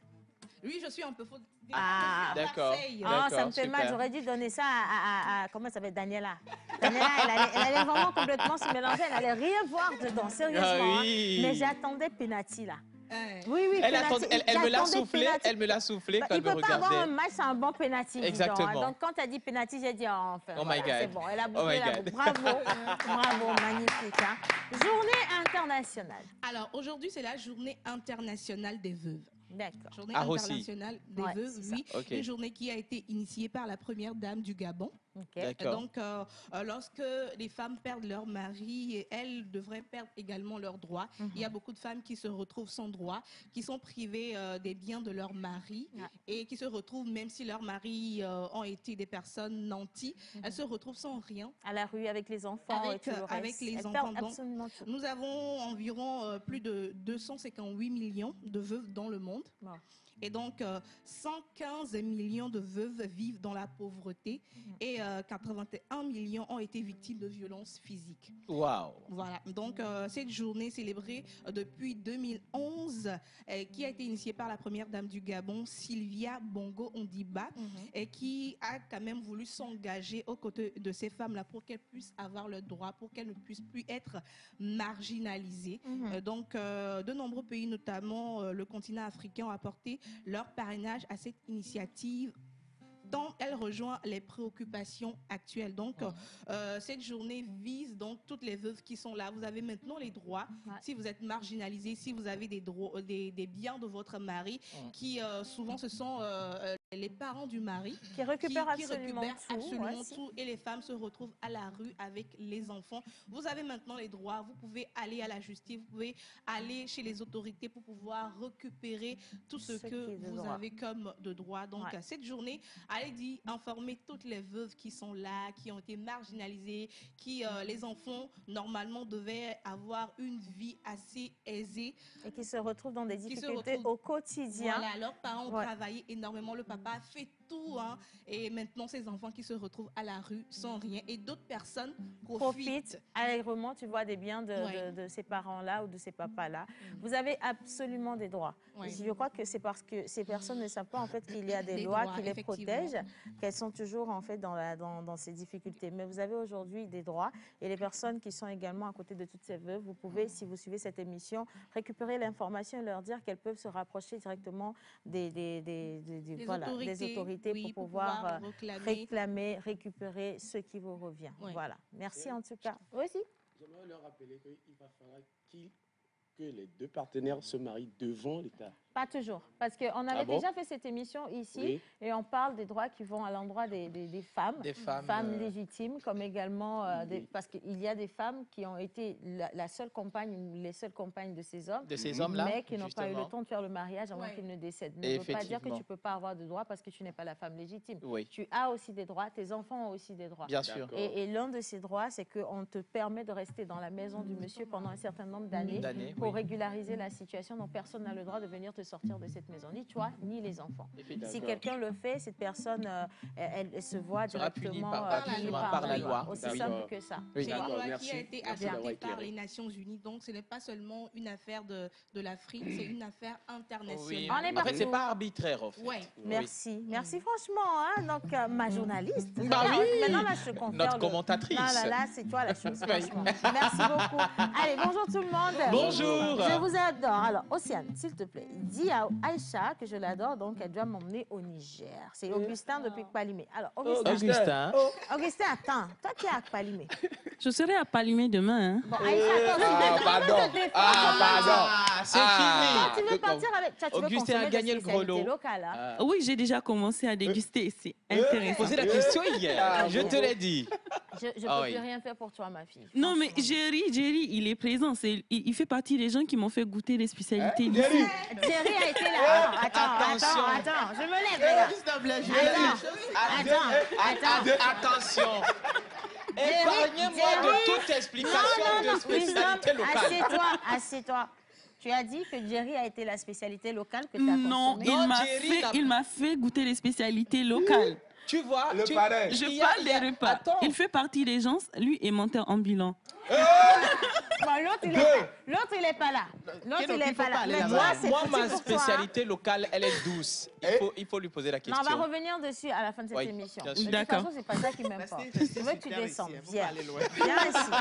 Oui, je suis un peu foot. Ah, d'accord. Ah, ça me fait mal. J'aurais dû donner ça à comment ça s'appelle, Daniela. Daniela, elle allait vraiment complètement se mélanger. Elle allait rien voir dedans, sérieusement. Ah, oui. Hein. Mais j'attendais penalty là. Oui, oui. Elle me l'a soufflé. Elle me l'a soufflé quand elle me regardait. Il ne peut pas avoir un match sans un bon penalty. Exactement. Hein. Donc quand tu as dit penalty, j'ai dit enfin. Oh my God. C'est bon. Elle a bouclé la boucle. Bravo, bravo, magnifique. Hein. Journée internationale. Alors aujourd'hui, c'est la journée internationale des veuves. D'accord. Journée internationale des veuves, oui. Okay. Une journée qui a été initiée par la première dame du Gabon. Okay. Donc, lorsque les femmes perdent leur mari, elles devraient perdre également leurs droits. Il y a beaucoup de femmes qui se retrouvent sans droit, qui sont privées des biens de leur mari et qui se retrouvent, même si leurs maris ont été des personnes nanties, elles se retrouvent sans rien. À la rue avec les enfants et tout le reste. Avec les elles enfants. perdent absolument tout. Nous avons environ plus de 258 millions de veuves dans le monde. Wow. Et donc, 115 millions de veuves vivent dans la pauvreté et 81 millions ont été victimes de violences physiques. Waouh! Voilà. Donc, cette journée célébrée depuis 2011, qui a été initiée par la première dame du Gabon, Sylvia Bongo Ondiba, et qui a quand même voulu s'engager aux côtés de ces femmes-là pour qu'elles puissent avoir le droit, pour qu'elles ne puissent plus être marginalisées. Donc, de nombreux pays, notamment le continent africain, ont apporté leur parrainage à cette initiative tant elle rejoint les préoccupations actuelles. Donc, cette journée vise donc toutes les veuves qui sont là. Vous avez maintenant les droits. Si vous êtes marginalisé, si vous avez des biens de votre mari, qui souvent ce sont les parents du mari qui récupèrent absolument tout et les femmes se retrouvent à la rue avec les enfants. Vous avez maintenant les droits. Vous pouvez aller à la justice, vous pouvez aller chez les autorités pour pouvoir récupérer tout ce que vous avez comme de droits. Donc, cette journée, allez-y, informer toutes les veuves qui sont là, qui ont été marginalisées, qui, les enfants, normalement, devaient avoir une vie assez aisée. Et qui se retrouvent dans des difficultés au quotidien. Voilà, leurs parents ont travaillé énormément, le papa a fait tout, hein, et maintenant, ces enfants qui se retrouvent à la rue sans rien, et d'autres personnes profitent allègrement, tu vois, des biens de ces parents-là ou de ces papas-là. Vous avez absolument des droits. Je crois que c'est parce que ces personnes ne savent pas, en fait, qu'il y a des lois qui les protègent, qu'elles sont toujours, en fait, dans ces difficultés. Mais vous avez aujourd'hui des droits, et les personnes qui sont également à côté de toutes ces veuves, vous pouvez, si vous suivez cette émission, récupérer l'information et leur dire qu'elles peuvent se rapprocher directement des autorités pour pouvoir réclamer, récupérer ce qui vous revient. Voilà. Merci en tout cas. Oui, aussi. J'aimerais leur rappeler qu'il va falloir que les deux partenaires se marient devant l'État. Pas toujours, parce qu'on avait déjà fait cette émission ici et on parle des droits qui vont à l'endroit des femmes, femmes légitimes, comme également, parce qu'il y a des femmes qui ont été la seule compagne ou les seules compagnes de ces hommes, mais qui n'ont pas eu le temps de faire le mariage avant qu'ils ne décèdent. Ça ne veut pas dire que tu ne peux pas avoir de droits parce que tu n'es pas la femme légitime. Tu as aussi des droits, tes enfants ont aussi des droits. Bien sûr. Et l'un de ces droits, c'est qu'on te permet de rester dans la maison du monsieur pendant un certain nombre d'années pour régulariser la situation, donc personne n'a le droit de venir te sortir de cette maison, ni toi, ni les enfants. Si quelqu'un le fait, cette personne, elle se voit directement punie par la loi. Aussi simple que ça. C'est une loi qui a été adoptée par les Nations Unies, donc ce n'est pas seulement une affaire de l'Afrique, c'est une affaire internationale. En fait, c'est pas arbitraire. En fait. Merci. Merci franchement. Hein? Donc, ma journaliste. Maintenant, là, je confère notre commentatrice. Là, c'est toi la chose, franchement. Merci beaucoup. Allez, bonjour tout le monde. Bonjour. Je vous adore. Alors, Océane, s'il te plaît, dis à Aïcha que je l'adore, donc elle doit m'emmener au Niger. C'est Augustin depuis Kpalimé. Alors, Augustin. Augustin, attends. Toi, tu es à Kpalimé. Je serai à Palimé demain. Hein. Bon, Aïcha, pardon. C'est fini. Tu veux partir avec... Augustin a gagné le gros lot. Locales, hein? Oui, j'ai déjà commencé à déguster. C'est intéressant. Posé la question hier. Je te l'ai dit. Je ne peux plus rien faire pour toi, ma fille. Non, mais Jerry, il est présent. Il fait partie des gens qui m'ont fait goûter les spécialités d'ici. Jerry a été là. Attends. Je me lève, là. Attention. Épargnez-moi de toute explication de spécialité locale. Assieds-toi. Tu as dit que Jerry a été la spécialité locale que tu as consommée. Non, il m'a fait goûter les spécialités locales. Tu vois, le parrain. Je parle des repas. Attends. Il fait partie des gens, lui est monteur ambulant. Bon, l'autre, il n'est pas là. Mais moi, ma spécialité locale, elle est douce. Il faut lui poser la question. Non, on va revenir dessus à la fin de cette émission. De toute façon, c'est pas ça qui m'importe. Je veux que tu descendes. Viens ici.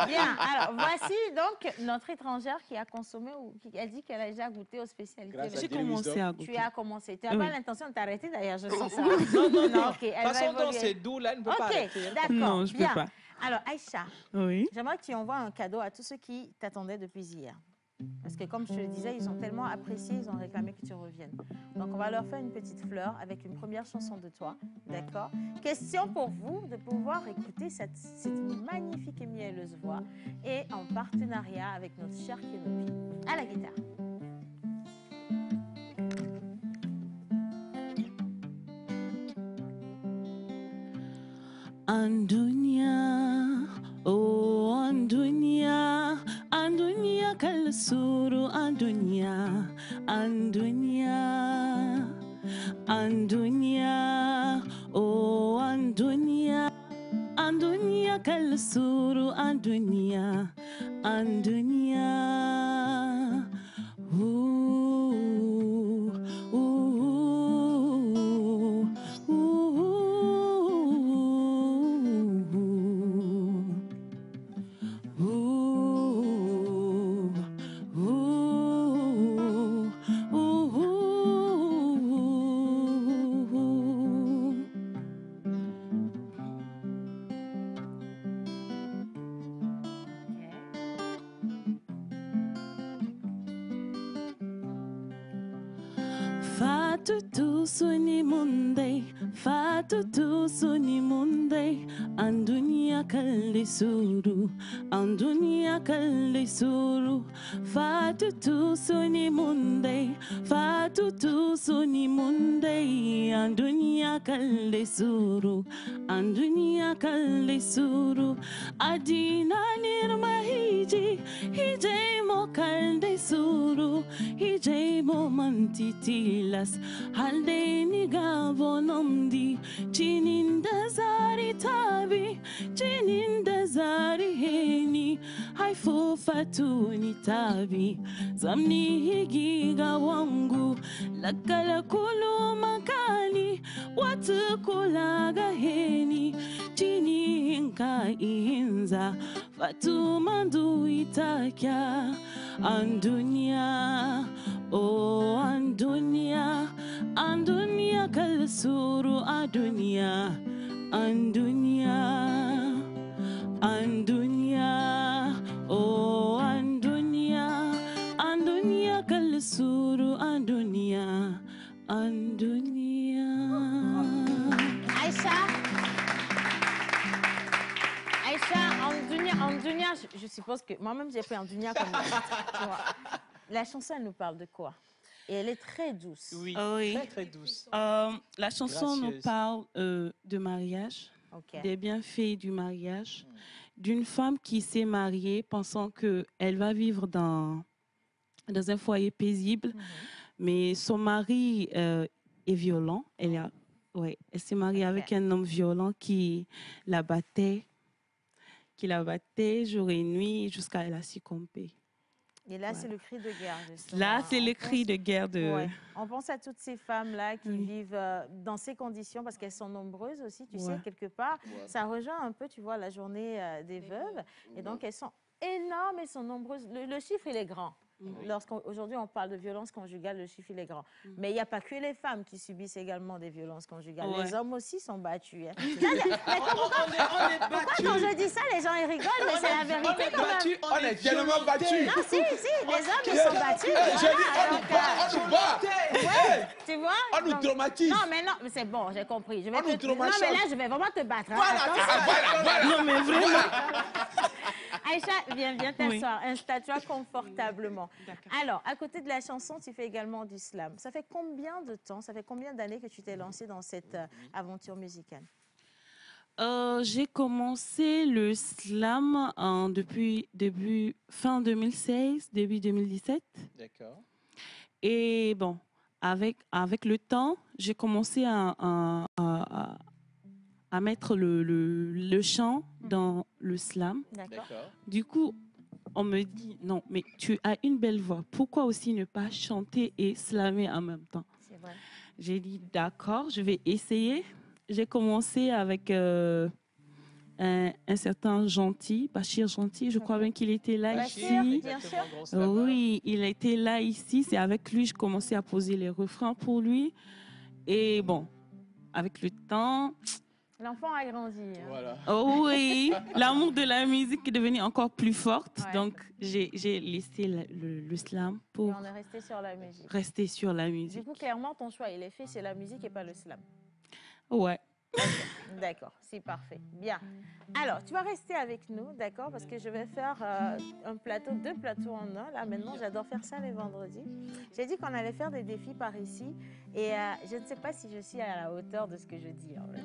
Bien. Alors, voici donc notre étrangère qui a consommé ou qui a dit qu'elle a déjà goûté aux spécialités. J'ai commencé à goûter. Tu as commencé. Tu n'as pas l'intention de t'arrêter d'ailleurs, je sens ça. Non. Okay, de toute façon, dans c'est doux, là, elle ne peut pas arrêter. D'accord. Non, je ne peux pas. Alors, Aïcha, j'aimerais que tu envoies un cadeau à tous ceux qui t'attendaient depuis hier. Parce que comme je te le disais, ils ont tellement apprécié, ils ont réclamé que tu reviennes. Donc, on va leur faire une petite fleur avec une première chanson de toi. D'accord? Question pour vous de pouvoir écouter cette magnifique et mielleuse voix et en partenariat avec notre cher Kenopi. À la guitare. Andunya, oh Andunya, Andunya kalsuru Andunya, Andunya, Andunya, oh Andunya, Andunya kalsuru Andunya, Andunya, Fatutu suni munde, fatutu suni munde, andunya kalli suru, andunya kalli suru, fatutu suni munde, fatutu suni munde, andunya kalli suru, andunya kalli suru, adina nirma hiji, hije mo kalli suru, hije mo mantitilas, haldeni gavonomdi, chininda zari tabi, chininda zari heni, haifu fatuni tabi, zamni higiga wangu, lakala kulu makani, watu kulaga heni, chini inka inza, fatu mandu itakya, andunya, oh andunya, andunya kalsuru adunya, andunya, andunya, oh andunya, andunya kalsuru adunya, andunya. Aïcha, Andunya, je suppose que moi-même j'ai pris Andunya comme tu vois. La chanson, elle nous parle de quoi? Et elle est très douce. Oui, très très douce. La chanson nous parle de mariage, des bienfaits du mariage, d'une femme qui s'est mariée pensant qu'elle va vivre dans un foyer paisible, mais son mari est violent. Elle s'est mariée avec un homme violent qui la battait jour et nuit jusqu'à elle a succombé. Et là, c'est le cri de guerre. Justement. Là, c'est le cri de guerre de... Ouais. On pense à toutes ces femmes-là qui vivent dans ces conditions parce qu'elles sont nombreuses aussi, tu sais, quelque part. Ça rejoint un peu, tu vois, la journée des veuves. Et donc, elles sont énormes et sont nombreuses. Le chiffre, il est grand. Lorsqu'aujourd'hui on parle de violence conjugale, le chiffre il est grand. Mais il n'y a pas que les femmes qui subissent également des violences conjugales. Les hommes aussi sont battus. Hein. Pourquoi quand je dis ça, les gens ils rigolent, mais c'est la vérité quand même. On est tellement battus. Non, si, les hommes ils sont battus. On nous bat. Ouais, tu vois? On nous traumatise. Non, mais c'est bon, j'ai compris. On nous traumatise. Non, mais là, je vais vraiment te battre. Hein. Voilà. Non, mais vraiment. Aïcha, viens t'asseoir. Installe-toi confortablement. Alors, à côté de la chanson, tu fais également du slam. Ça fait combien de temps, ça fait combien d'années que tu t'es lancée dans cette aventure musicale? J'ai commencé le slam depuis fin 2016, début 2017. D'accord. Et bon, avec le temps, j'ai commencé à mettre le chant dans le slam. D'accord. Du coup, on me dit, non, mais tu as une belle voix. Pourquoi aussi ne pas chanter et slammer en même temps? C'est vrai. J'ai dit, d'accord, je vais essayer. J'ai commencé avec un certain Gentil, Bachir Gentil. Je crois bien qu'il était là ici. Bien sûr. Oui, il était là ici. C'est avec lui que je commençais à poser les refrains pour lui. Et bon, avec le temps... L'enfant a grandi. Hein. Voilà. Oh oui, l'amour de la musique est devenu encore plus forte. Ouais. Donc, j'ai laissé le slam pour Et on est resté sur la musique. rester sur la Du musique. coup, clairement, ton choix, il est fait, c'est la musique et pas le slam. Ouais. D'accord, c'est parfait. Bien. Alors, tu vas rester avec nous, d'accord, parce que je vais faire un plateau, 2 plateaux en un. Là, maintenant, j'adore faire ça les vendredis. J'ai dit qu'on allait faire des défis par ici et je ne sais pas si je suis à la hauteur de ce que je dis, en fait.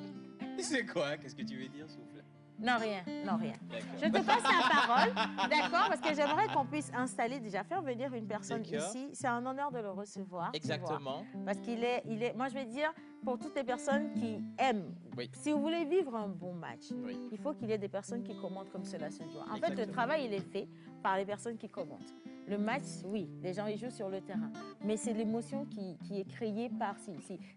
C'est quoi? Qu'est-ce que tu veux dire, souffle? Non, rien, non, rien. D'accord. Je te passe la parole, d'accord, parce que j'aimerais qu'on puisse installer, déjà faire venir une personne D'accord. ici. C'est un honneur de le recevoir. tu vois. Exactement. Parce qu'il est, moi je vais dire, pour toutes les personnes qui aiment, si vous voulez vivre un bon match, il faut qu'il y ait des personnes qui commentent comme cela se doit. En fait, le travail, il est fait par les personnes qui commentent. Le match, oui, les gens, ils jouent sur le terrain. Mais c'est l'émotion qui est créée par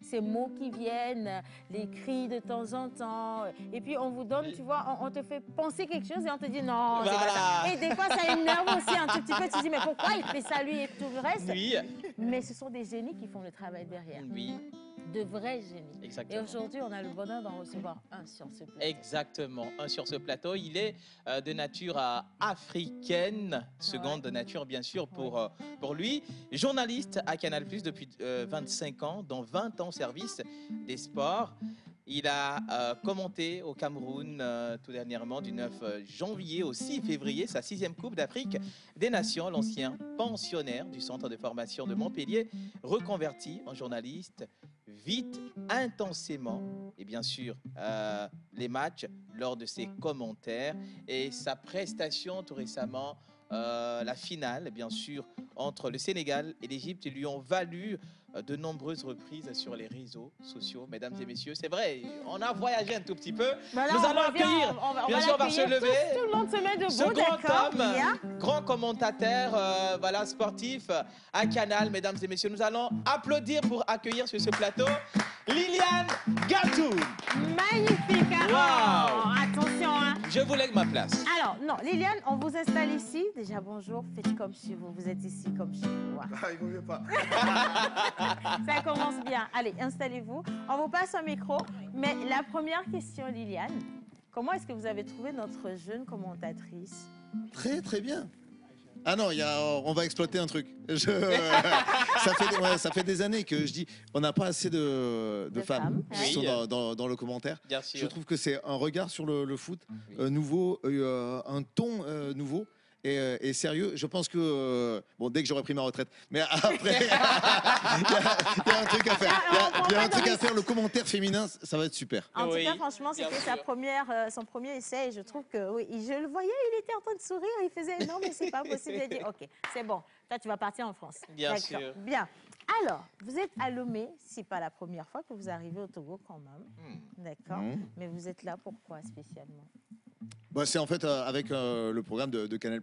ces mots qui viennent, les cris de temps en temps. Et puis, on vous donne, tu vois, on te fait penser quelque chose et on te dit non, c'est pas ça. Et des fois, ça énerve aussi un tout petit peu. Tu te dis, mais pourquoi il fait ça, lui, et tout le reste? Oui. Mais ce sont des génies qui font le travail derrière. Oui. De vrais génies. Exactement. Et aujourd'hui, on a le bonheur d'en recevoir un sur ce plateau. Exactement, un sur ce plateau. Il est de nature africaine, seconde de nature bien sûr pour lui. Journaliste à Canal+ depuis 25 ans, dont 20 ans au service des sports. Il a commenté au Cameroun tout dernièrement du 9 janvier au 6 février sa 6e Coupe d'Afrique des Nations. L'ancien pensionnaire du centre de formation de Montpellier, reconverti en journaliste, vite, intensément, et bien sûr les matchs lors de ses commentaires et sa prestation tout récemment, la finale bien sûr entre le Sénégal et l'Égypte, lui ont valu de nombreuses reprises sur les réseaux sociaux, mesdames et messieurs. C'est vrai, on a voyagé un tout petit peu. Bah là, nous allons accueillir, bien sûr, on va se lever. Tout le monde se met debout, ce grand homme, bien. grand commentateur, voilà, sportif à Canal, mesdames et messieurs. Nous allons applaudir pour accueillir sur ce plateau Liliane Gatoun. Magnifique. Wow. Attention, hein. Je vous lègue ma place. Alors, non, Liliane, on vous installe ici. Déjà, bonjour, faites comme chez vous. Vous êtes ici comme chez vous. Ah, il vaut mieux pas. Ça commence bien. Allez, installez-vous. On vous passe un micro. Mais la première question, Liliane, comment est-ce que vous avez trouvé notre jeune commentatrice? Très, très bien. Ah non, on va exploiter un truc. Ça fait des années que je dis, on n'a pas assez de femmes qui sont dans le commentaire. Bien sûr. Je trouve que c'est un regard sur le foot nouveau, un ton nouveau. Et sérieux, je pense que bon, dès que j'aurai pris ma retraite, mais après, il y a un truc à faire. Il y a un truc à faire. Le commentaire féminin, ça va être super. En tout cas, franchement, c'était son premier essai. Et je trouve que oui, je le voyais, il était en train de sourire. Il faisait non, mais c'est pas possible. Il a dit ok, c'est bon. Toi, tu vas partir en France. Bien sûr. Bien. Alors, vous êtes à Lomé. C'est pas la première fois que vous arrivez au Togo quand même. D'accord. Mais vous êtes là pourquoi spécialement? Bah, c'est en fait avec le programme de Canal+,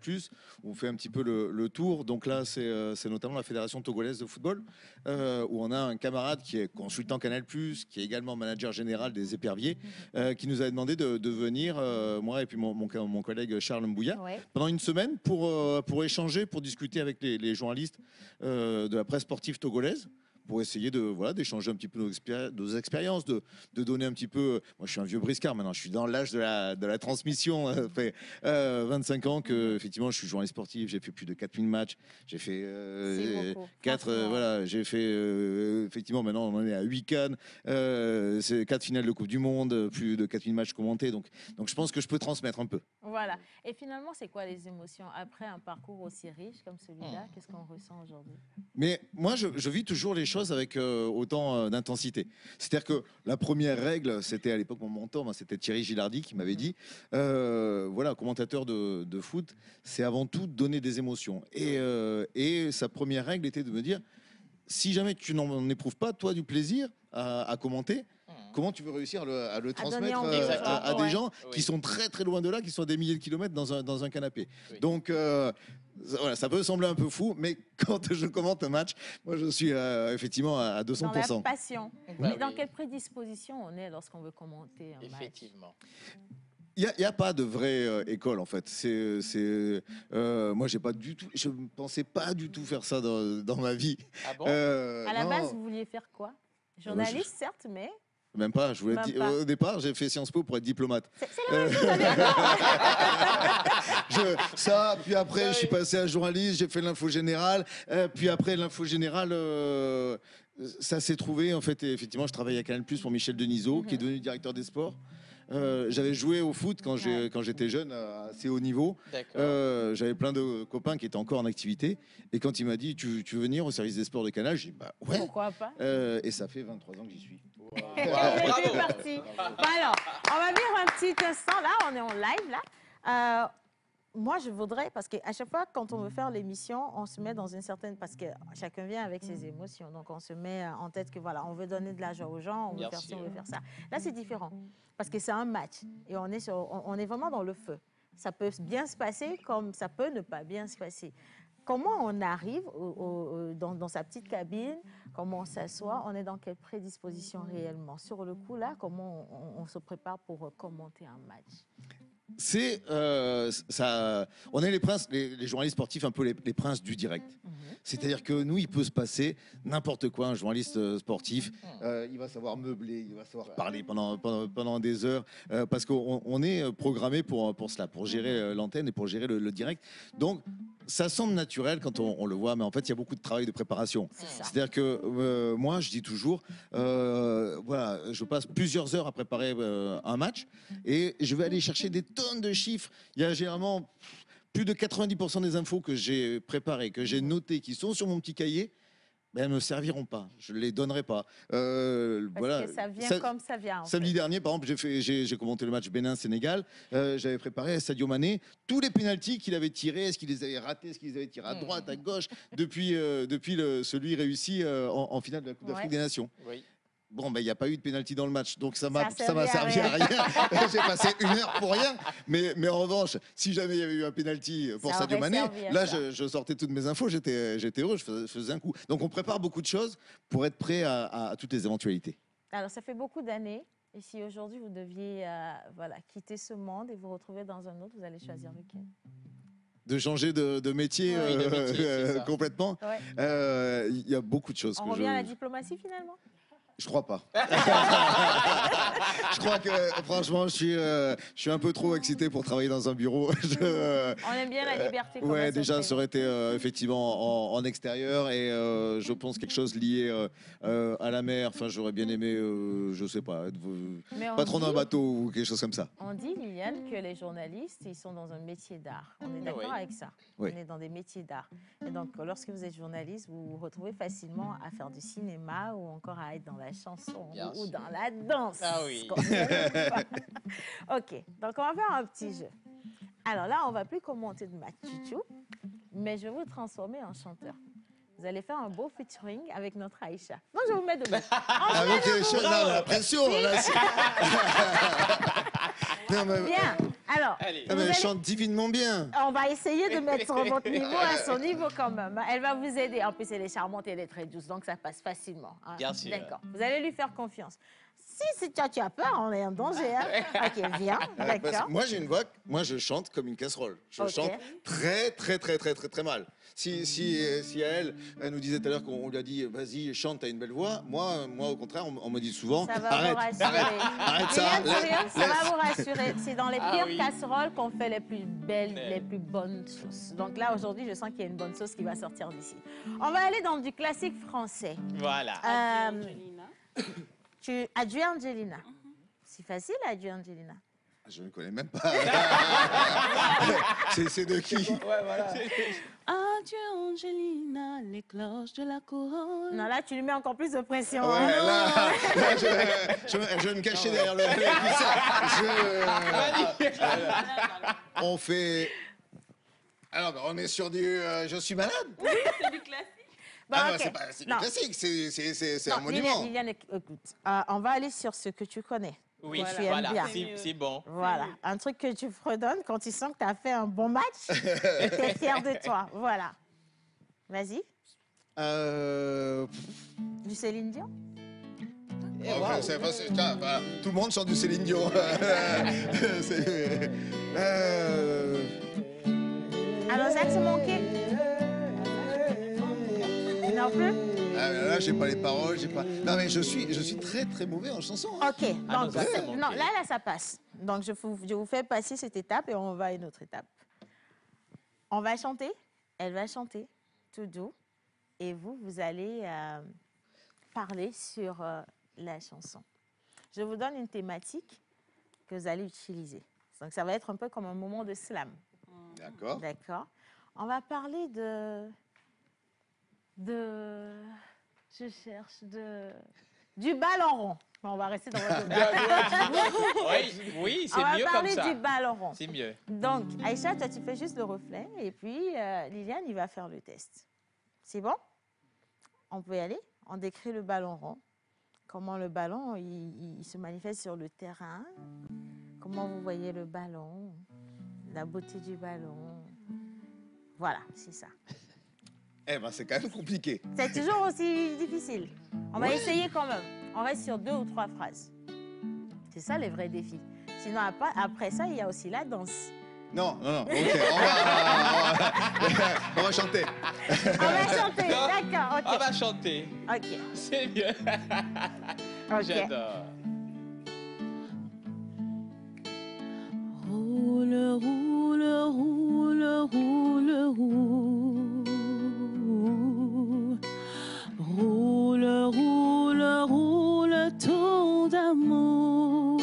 on fait un petit peu le tour. Donc là, c'est notamment la Fédération togolaise de football, où on a un camarade qui est consultant Canal+, qui est également manager général des éperviers, qui nous a demandé de venir, moi et puis mon collègue Charles Mbouya, pendant une semaine pour échanger, pour discuter avec les journalistes de la presse sportive togolaise, pour essayer d'échanger un petit peu nos expériences, de donner un petit peu... Moi, je suis un vieux briscard maintenant, je suis dans l'âge de la transmission. Ça fait 25 ans que, effectivement, je suis journaliste sportif, j'ai fait plus de 4000 matchs, j'ai fait 4... j'ai fait... effectivement, maintenant, on en est à 8 Cannes, c'est 4 finales de Coupe du Monde, plus de 4000 matchs commentés, donc je pense que je peux transmettre un peu. Voilà. Et finalement, c'est quoi les émotions après un parcours aussi riche comme celui-là? Qu'est-ce qu'on ressent aujourd'hui? Mais moi, je vis toujours les choses avec autant d'intensité. C'est-à-dire que la première règle, c'était à l'époque mon mentor, c'était Thierry Gilardi qui m'avait dit, commentateur de foot, c'est avant tout donner des émotions. Et sa première règle était de me dire, si jamais tu n'en éprouves pas, toi, du plaisir à commenter, comment tu veux réussir à le transmettre à des gens qui sont très très loin de là, qui sont à des milliers de kilomètres dans un canapé. Oui. Donc ça peut sembler un peu fou, mais quand je commente un match, moi je suis effectivement à 200%. Dans la passion. Mais dans quelle prédisposition on est lorsqu'on veut commenter un match? Effectivement. Il n'y a pas de vraie école en fait. Moi, je ne pensais pas du tout faire ça dans ma vie. Ah bon? À la base, vous vouliez faire quoi? Journaliste, certes, mais... Même pas. Je voulais au départ, j'ai fait Sciences Po pour être diplomate. C'est la même chose. Puis après, je suis passé à journaliste, j'ai fait l'info générale. Puis après, l'info générale, ça s'est trouvé. En fait, et effectivement, je travaillais à Canal+ pour Michel Denisot, qui est devenu directeur des sports. J'avais joué au foot quand j'étais jeune, à assez haut niveau. J'avais plein de copains qui étaient encore en activité. Et quand il m'a dit, tu veux venir au service des sports de Canal, j'ai dit, bah ouais. Pourquoi pas? Et ça fait 23 ans que j'y suis. C'est parti. Bon alors, on va vivre un petit instant. Là, on est en live. Là. Moi, je voudrais, parce qu'à chaque fois, quand on veut faire l'émission, on se met dans une certaine... Parce que chacun vient avec ses émotions. Donc, on se met en tête que, voilà, on veut donner de la joie aux gens, on veut faire ci, on veut faire ça. Là, c'est différent. Parce que c'est un match. Et on est vraiment dans le feu. Ça peut bien se passer comme ça peut ne pas bien se passer. Comment on arrive dans sa petite cabine? Comment on s'assoit? On est dans quelle prédisposition réellement? Sur le coup, là, comment on se prépare pour commenter un match? On est les princes, les journalistes sportifs, un peu les princes du direct. C'est-à-dire que nous, il peut se passer n'importe quoi. Un journaliste sportif, il va savoir meubler, il va savoir parler pendant des heures, parce qu'on est programmé pour cela, pour gérer l'antenne et pour gérer le direct. Donc, ça semble naturel quand on le voit, mais en fait, il y a beaucoup de travail de préparation. C'est-à-dire que moi, je dis toujours, je passe plusieurs heures à préparer un match et je vais aller chercher des tonnes de chiffres. Il y a généralement plus de 90% des infos que j'ai préparées, que j'ai notées, qui sont sur mon petit cahier. Ben, elles ne me serviront pas, je ne les donnerai pas. Parce que ça vient comme ça vient. Samedi dernier, par exemple, j'ai commenté le match Bénin-Sénégal. J'avais préparé Sadio Mané tous les pénaltys qu'il avait tirés, est-ce qu'il les avait ratés, est-ce qu'il les avait tirés à droite, à gauche, depuis celui réussi en finale de la Coupe d'Afrique des Nations. Oui. Bon, ben, il n'y a pas eu de pénalty dans le match, donc ça m'a servi à rien. J'ai passé 1 heure pour rien. Mais en revanche, si jamais il y avait eu un pénalty pour Sadio Mané, là, je sortais toutes mes infos, j'étais heureux, je faisais un coup. Donc, on prépare beaucoup de choses pour être prêt à toutes les éventualités. Alors, ça fait beaucoup d'années. Et si aujourd'hui, vous deviez quitter ce monde et vous retrouver dans un autre, vous allez choisir lequel? De changer de métier, complètement. Il y a beaucoup de choses. On revient à la diplomatie, finalement? Je crois pas. Je crois que, franchement, je suis un peu trop excité pour travailler dans un bureau. On aime bien la liberté. Ouais, déjà, ça aurait été effectivement en extérieur et je pense quelque chose lié à la mer. Enfin, j'aurais bien aimé, je sais pas, être patron d'un bateau ou quelque chose comme ça. On dit, Liliane, que les journalistes, ils sont dans un métier d'art. On est d'accord avec ça. Oui. On est dans des métiers d'art. Et donc, lorsque vous êtes journaliste, vous vous retrouvez facilement à faire du cinéma ou encore à être dans la chanson ou dans la danse. Ah oui. Ok, donc on va faire un petit jeu. Alors là, on va plus commenter de match du tout, mais je vais vous transformer en chanteur. Vous allez faire un beau featuring avec notre Aïcha. Non, je vous mets debout. Avec la pression, là. Bien. Alors, elle chante divinement bien. On va essayer de mettre votre niveau à son niveau quand même. Elle va vous aider. En plus, elle est charmante et elle est très douce, donc ça passe facilement. Hein. Bien sûr. D'accord. Vous allez lui faire confiance. Si tu as peur, on est en danger. Hein. Ok, viens. D'accord. Moi, j'ai une voix. Moi, je chante comme une casserole. Je chante très mal. Si elle nous disait tout à l'heure qu'on lui a dit vas-y chante, t'as une belle voix. Moi au contraire, on me dit souvent ça va arrête ça. Ça va vous rassurer. C'est dans les pires casseroles qu'on fait les plus belles, les plus bonnes sauces. Donc là aujourd'hui, je sens qu'il y a une bonne sauce qui va sortir d'ici. On va aller dans du classique français. Voilà. Adieu Angelina. C'est facile, Adieu Angelina. Je ne connais même pas. C'est de qui? Adieu Angelina, les cloches de la couronne. Non, là, tu lui mets encore plus de pression. Ouais, hein. là, je vais me cacher derrière le on fait... Alors, on est sur du... je suis malade? Oui, c'est du classique. Bon, okay. C'est du classique, c'est un monument. Liliane, écoute, on va aller sur ce que tu connais. Oui, tu aimes bien. C'est bon. Voilà, un truc que tu fredonnes quand tu sens que tu as fait un bon match et tu es fier de toi. Voilà. Vas-y. Du Céline Dion? Tout le monde chante du Céline Dion. Alors, ça te manquait? Non plus? Là, j'ai pas les paroles, j'ai pas. Non, mais je suis très mauvais en chanson. Hein. Ok, donc non, là, ça passe. Donc je vous fais passer cette étape et on va à une autre étape. On va chanter, elle va chanter, tout doux, et vous allez parler sur la chanson. Je vous donne une thématique que vous allez utiliser. Donc ça va être un peu comme un moment de slam. D'accord. D'accord. On va parler je cherche du ballon rond. On va rester dans votre Oui, c'est mieux comme ça. On va parler du ballon rond. C'est mieux. Donc, Aïcha, toi, tu fais juste le reflet et puis Liliane, il va faire le test. C'est bon? On peut y aller? On décrit le ballon rond. Comment le ballon, il se manifeste sur le terrain. Comment vous voyez le ballon. La beauté du ballon. Voilà, c'est ça. Eh ben, c'est quand même compliqué. C'est toujours aussi difficile. On va essayer quand même. On reste sur 2 ou 3 phrases. C'est ça les vrais défis. Sinon, après ça, il y a aussi la danse. Non. Ok, on va chanter. On va chanter, d'accord. Okay. On va chanter. Ok. C'est mieux. Okay. J'adore. Roule, roule, roule, roule, roule. Roule, roule, roule, ton d'amour.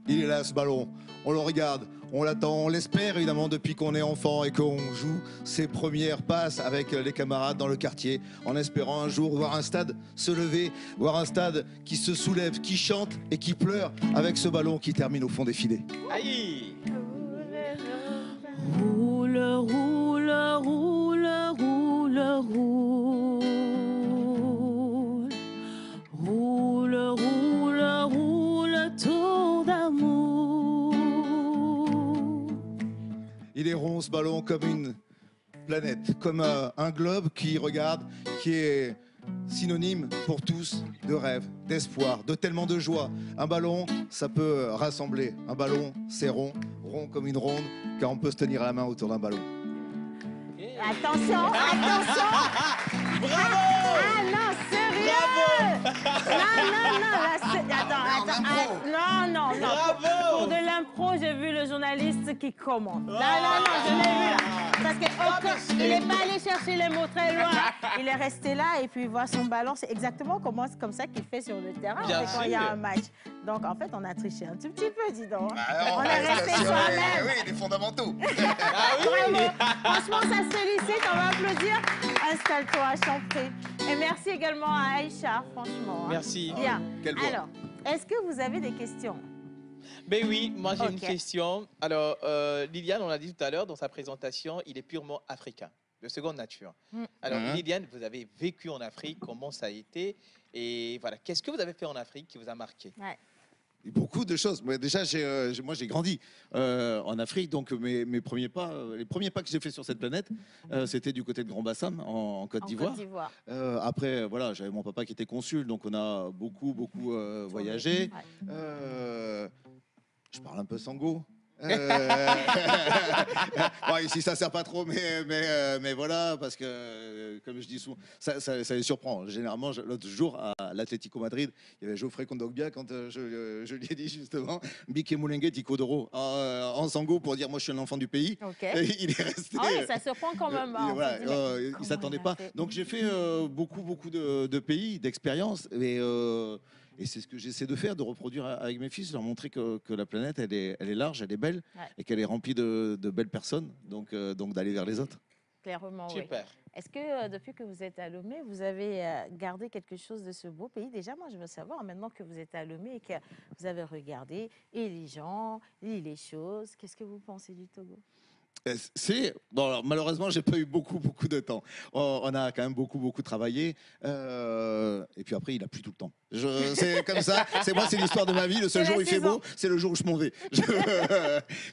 Il est là, ce ballon. On le regarde, on l'attend, on l'espère évidemment depuis qu'on est enfant et qu'on joue ses premières passes avec les camarades dans le quartier, en espérant un jour voir un stade se lever, voir un stade qui se soulève, qui chante et qui pleure avec ce ballon qui termine au fond des filets. Aïe! Roule, roule, roule, roule, roule. Roule, roule, roule, tour d'amour. Il est rond ce ballon comme une planète, comme un globe qui regarde, qui est synonyme pour tous de rêve, d'espoir, de tellement de joie. Un ballon, ça peut rassembler. Un ballon, c'est rond, rond comme une ronde, car on peut se tenir la main autour d'un ballon. Attention, attention. Bravo! Ah non, sérieux! Attends. Non. Bravo! Pour de l'impro, j'ai vu le journaliste qui commente. Non, je l'ai vu là. Parce qu'il n'est pas allé chercher les mots très loin. Il est resté là et puis il voit son ballon. C'est exactement comme ça qu'il fait sur le terrain quand il y a un match. Donc en fait, on a triché un tout petit peu, dis donc. On est resté soi-même. Oui, les fondamentaux. Vraiment. Franchement, ça se félicite. On va applaudir. Installe-toi, je t'en prie. Et merci également à Aïcha, franchement. Merci. Bien. Quelle voix. Alors, est-ce que vous avez des questions? Ben oui, moi j'ai une question. Alors, Liliane, on l'a dit tout à l'heure dans sa présentation, il est purement africain, de seconde nature. Alors, Liliane, vous avez vécu en Afrique, comment ça a été? Et voilà, qu'est-ce que vous avez fait en Afrique qui vous a marqué? Beaucoup de choses. Moi, déjà, moi, j'ai grandi en Afrique, donc mes premiers pas, les premiers pas que j'ai fait sur cette planète, c'était du côté de Grand Bassam, en Côte d'Ivoire. Après, voilà, j'avais mon papa qui était consul, donc on a beaucoup voyagé. Je parle un peu sango. Bon, ici ça sert pas trop, mais voilà, parce que comme je dis souvent, ça les surprend. Généralement, l'autre jour à l'Atlético Madrid, il y avait Geoffrey Kondogbia quand je lui ai dit justement Bike Moulengue Tikodoro en sango pour dire moi je suis un enfant du pays. Il est resté. Ah oui, ça surprend quand même. Voilà, il s'attendait pas. Donc j'ai fait beaucoup de pays, d'expériences et c'est ce que j'essaie de faire, de reproduire avec mes fils, leur montrer que la planète, elle est large, elle est belle, et qu'elle est remplie de belles personnes, donc d'aller vers les autres. Clairement, Super. Oui. Est-ce que depuis que vous êtes à Lomé, vous avez gardé quelque chose de ce beau pays? Déjà, moi, je veux savoir, maintenant que vous êtes à Lomé et que vous avez regardé et les gens, et les choses, qu'est-ce que vous pensez du Togo? Bon, alors, malheureusement, j'ai pas eu beaucoup de temps. On a quand même beaucoup travaillé. Et puis après, il a plu tout le temps. C'est comme ça. C'est l'histoire de ma vie. Le seul jour où il fait beau, c'est le jour où je m'en vais.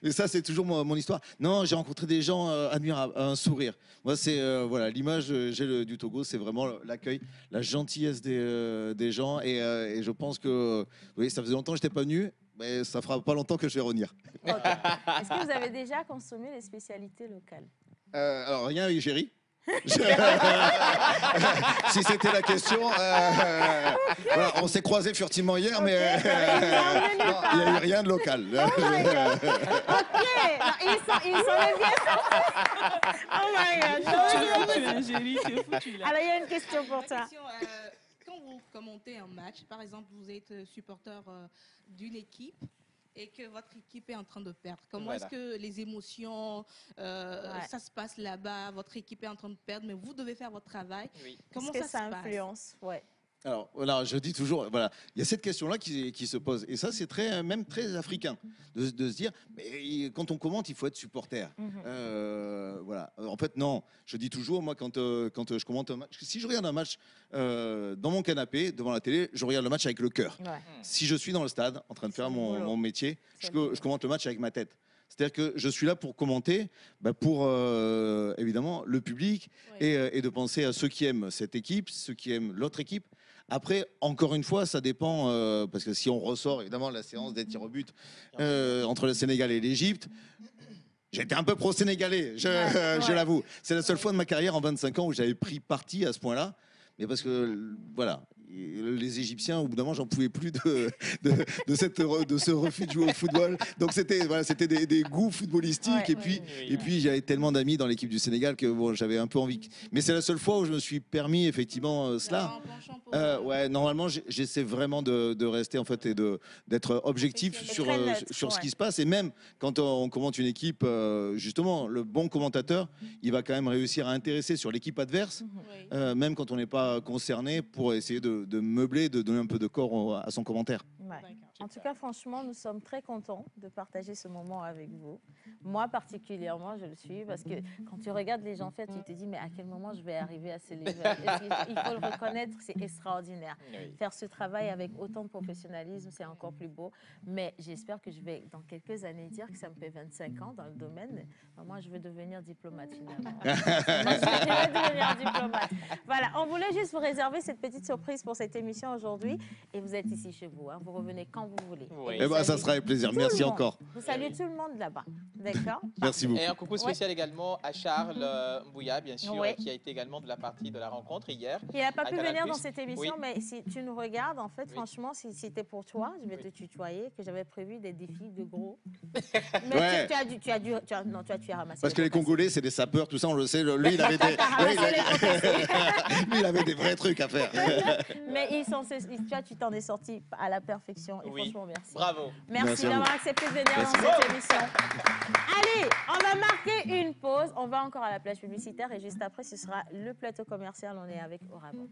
Mais ça, c'est toujours mon histoire. Non, j'ai rencontré des gens admirables, un sourire. Moi, c'est voilà, l'image du Togo, c'est vraiment l'accueil, la gentillesse des gens. Et je pense que oui, ça faisait longtemps que j'étais pas venu. Mais ça fera pas longtemps que je vais revenir. Okay. Est-ce que vous avez déjà consommé les spécialités locales? Alors, rien avec Géry. Si c'était la question, voilà, on s'est croisés furtivement hier, mais il n'y a eu rien de local. Oh my God. Ok, ils sont bien sortis. Oh my God. Alors, il y a une question pour toi. Quand vous commentez un match, par exemple, vous êtes supporter d'une équipe et que votre équipe est en train de perdre. Comment est-ce que les émotions, ça se passe là-bas, votre équipe est en train de perdre, mais vous devez faire votre travail. Comment ça influence? Alors, voilà, je dis toujours, voilà, il y a cette question-là qui se pose. Et ça, c'est même très africain de se dire, mais quand on commente, il faut être supporter. Voilà. En fait, non. Je dis toujours, moi, quand je commente un match, si je regarde un match dans mon canapé, devant la télé, je regarde le match avec le cœur. Si je suis dans le stade, en train de faire mon métier, je commente le match avec ma tête. C'est-à-dire que je suis là pour commenter, pour évidemment le public et de penser à ceux qui aiment cette équipe, ceux qui aiment l'autre équipe. Après, encore une fois, ça dépend, parce que si on ressort évidemment la séance des tirs au but entre le Sénégal et l'Égypte, j'étais un peu pro-sénégalais, je l'avoue. C'est la seule fois de ma carrière en 25 ans où j'avais pris parti à ce point-là. Mais parce que, voilà, les Égyptiens, au bout d'un moment, j'en pouvais plus de ce refus de jouer au football. Donc, c'était des goûts footballistiques. Et puis, j'avais tellement d'amis dans l'équipe du Sénégal que bon, j'avais un peu envie. Mais c'est la seule fois où je me suis permis, effectivement, cela. Normalement, j'essaie vraiment de rester, en fait, et d'être objectif sur ce qui se passe. Et même quand on commente une équipe, justement, le bon commentateur, il va quand même réussir à intéresser sur l'équipe adverse, même quand on n'est pas concerné, pour essayer de meubler, de donner un peu de corps à son commentaire. En tout cas, franchement, nous sommes très contents de partager ce moment avec vous. Moi, particulièrement, je le suis parce que quand tu regardes les gens faire, tu te dis, mais à quel moment je vais arriver à ce level? Il faut le reconnaître, c'est extraordinaire. Faire ce travail avec autant de professionnalisme, c'est encore plus beau. Mais j'espère que je vais, dans quelques années, dire que ça me fait 25 ans dans le domaine. Moi, je veux devenir diplomate, finalement. Je vais devenir diplomate. Voilà, on voulait juste vous réserver cette petite surprise pour cette émission aujourd'hui. Et vous êtes ici chez vous. Vous revenez quand vous voulez. Ça sera avec plaisir. Merci encore. Vous saluez tout le monde là-bas. D'accord? Merci beaucoup. Et un coucou spécial également à Charles Mbouya, bien sûr, qui a été également de la partie de la rencontre hier. Il n'a pas pu venir dans cette émission, mais si tu nous regardes, en fait, franchement, si c'était pour toi, je vais te tutoyer, que j'avais prévu des défis de gros. Mais tu as ramassé. Parce que les Congolais, c'est des sapeurs, tout ça, on le sait. Lui, il avait des vrais trucs à faire. Mais tu t'en es sorti à la perfection. Et franchement, merci. Bravo. Merci d'avoir accepté de venir dans cette émission. Allez, on va marquer une pause. On va encore à la plage publicitaire et juste après, ce sera le plateau commercial. On est avec Orabank.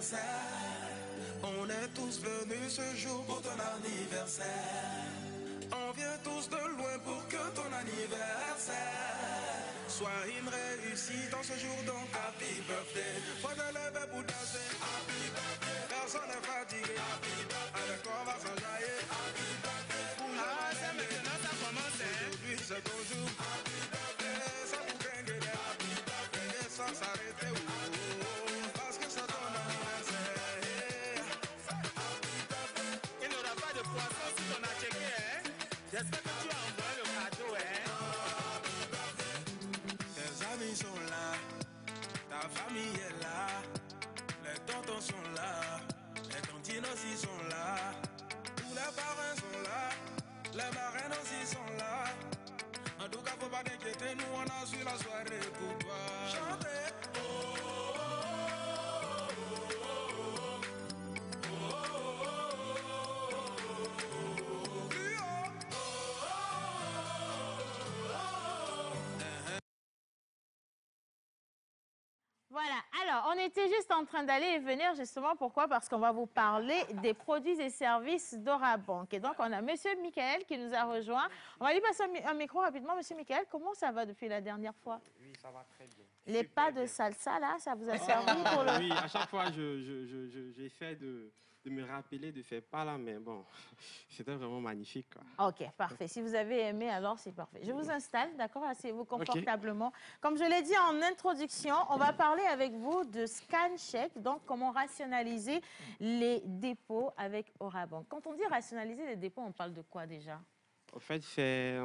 anniversaire. On est tous venus ce jour pour ton anniversaire. On vient tous de loin pour que ton anniversaire soit une réussite en ce jour, donc happy birthday. Faut te lever pour danser, happy birthday. Personne n'est fatigué, happy birthday. Avec toi on va s'enjailler, happy birthday. Ah, c'est maintenant ça commence, hein. Aujourd'hui c'est ton jour, happy birthday. Ça vous gagne, happy birthday. Et sans s'arrêter, parce que c'est ton anniversaire. Il n'y aura pas de poisson si ton a checké, hein. J'espère que tu as envoyé le cadeau, hein. Tes amis sont là, ta famille est là, les tontons sont là, les tontines aussi sont là, tous les parrains sont là, les marraines aussi sont là. En tout cas, faut pas t'inquiéter, nous on a su la soirée pour toi. Chantez. Voilà, alors on était juste en train d'aller et venir justement, pourquoi? Parce qu'on va vous parler des produits et services d'Orabank. Et donc on a Monsieur Michael qui nous a rejoint. On va lui passer un micro rapidement. Monsieur Michael, comment ça va depuis la dernière fois? Oui, ça va très bien. Les pas de salsa là, ça vous a servi pour le... Oui, à chaque fois j'essaie de me rappeler de ces pas-là, mais bon, c'était vraiment magnifique, quoi. Ok, parfait. Si vous avez aimé, alors c'est parfait. Je vous installe, d'accord? Asseyez-vous confortablement. Comme je l'ai dit en introduction, on va parler avec vous de ScanCheck, donc comment rationaliser les dépôts avec Orabank. Quand on dit rationaliser les dépôts, on parle de quoi déjà? En fait, c'est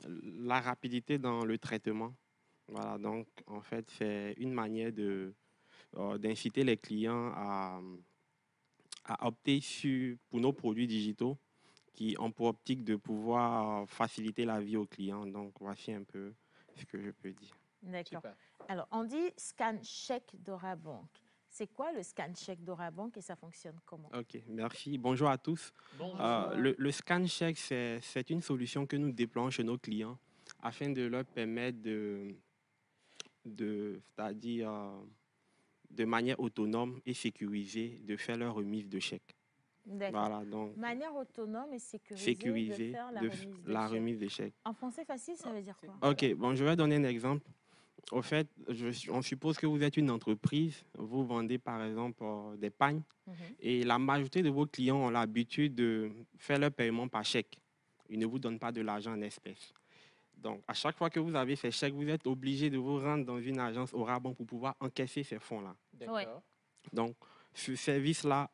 la rapidité dans le traitement. Voilà, donc en fait, c'est une manière d'inciter les clients à opter pour nos produits digitaux qui ont pour optique de pouvoir faciliter la vie aux clients. Donc, voici un peu ce que je peux dire. D'accord. Alors, on dit ScanCheck d'Orabank. C'est quoi le ScanCheck d'Orabank et ça fonctionne comment? Ok, merci. Bonjour à tous. Bonjour. Le ScanCheck, c'est une solution que nous déployons chez nos clients afin de leur permettre c'est-à-dire de manière autonome et sécurisée, de faire leur remise de chèques. Voilà, donc manière autonome et sécurisée, de faire la remise de chèques. En français facile, ça veut dire quoi? Ok, bon, je vais donner un exemple. Au fait, on suppose que vous êtes une entreprise, vous vendez par exemple des pagnes et la majorité de vos clients ont l'habitude de faire leur paiement par chèque. Ils ne vous donnent pas de l'argent en espèces. Donc, à chaque fois que vous avez ces chèques, vous êtes obligé de vous rendre dans une agence Orabank pour pouvoir encaisser ces fonds-là. D'accord. Donc, ce service-là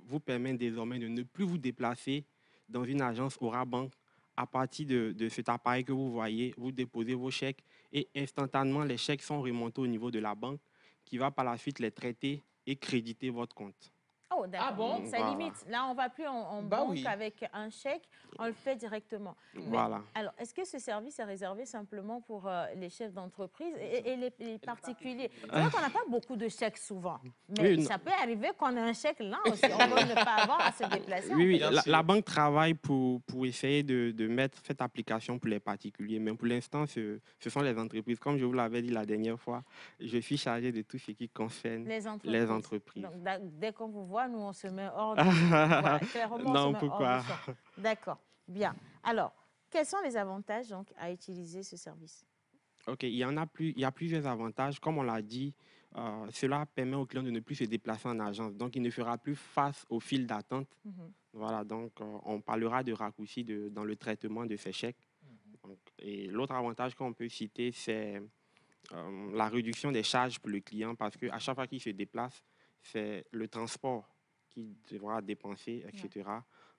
vous permet désormais de ne plus vous déplacer dans une agence Orabank. À partir de cet appareil que vous voyez, vous déposez vos chèques et instantanément, les chèques sont remontés au niveau de la banque qui va par la suite les traiter et créditer votre compte. Oh, d'accord. Ah bon? Ça limite. Là, on ne va plus en banque avec un chèque, on le fait directement. Voilà. Alors, est-ce que ce service est réservé simplement pour les chefs d'entreprise et les particuliers? C'est vrai qu'on n'a pas beaucoup de chèques souvent, mais oui, ça peut arriver qu'on ait un chèque là aussi. On va ne pas avoir à se déplacer. Oui, la banque travaille pour essayer de mettre cette application pour les particuliers, mais pour l'instant, ce sont les entreprises. Comme je vous l'avais dit la dernière fois, je suis chargé de tout ce qui concerne les entreprises. Donc, dès qu'on vous voit, nous, on se met hors de... Voilà, clairement, non, on se met pourquoi? hors de champ. D'accord, bien. Alors, quels sont les avantages donc, à utiliser ce service? OK, il y a plusieurs avantages. Comme on l'a dit, cela permet au client de ne plus se déplacer en agence. Donc, il ne fera plus face au fil d'attente. Voilà, donc on parlera de raccourcis dans le traitement de ces chèques. Donc, et l'autre avantage qu'on peut citer, c'est la réduction des charges pour le client parce qu'à chaque fois qu'il se déplace, c'est le transport qu'il devra dépenser, etc.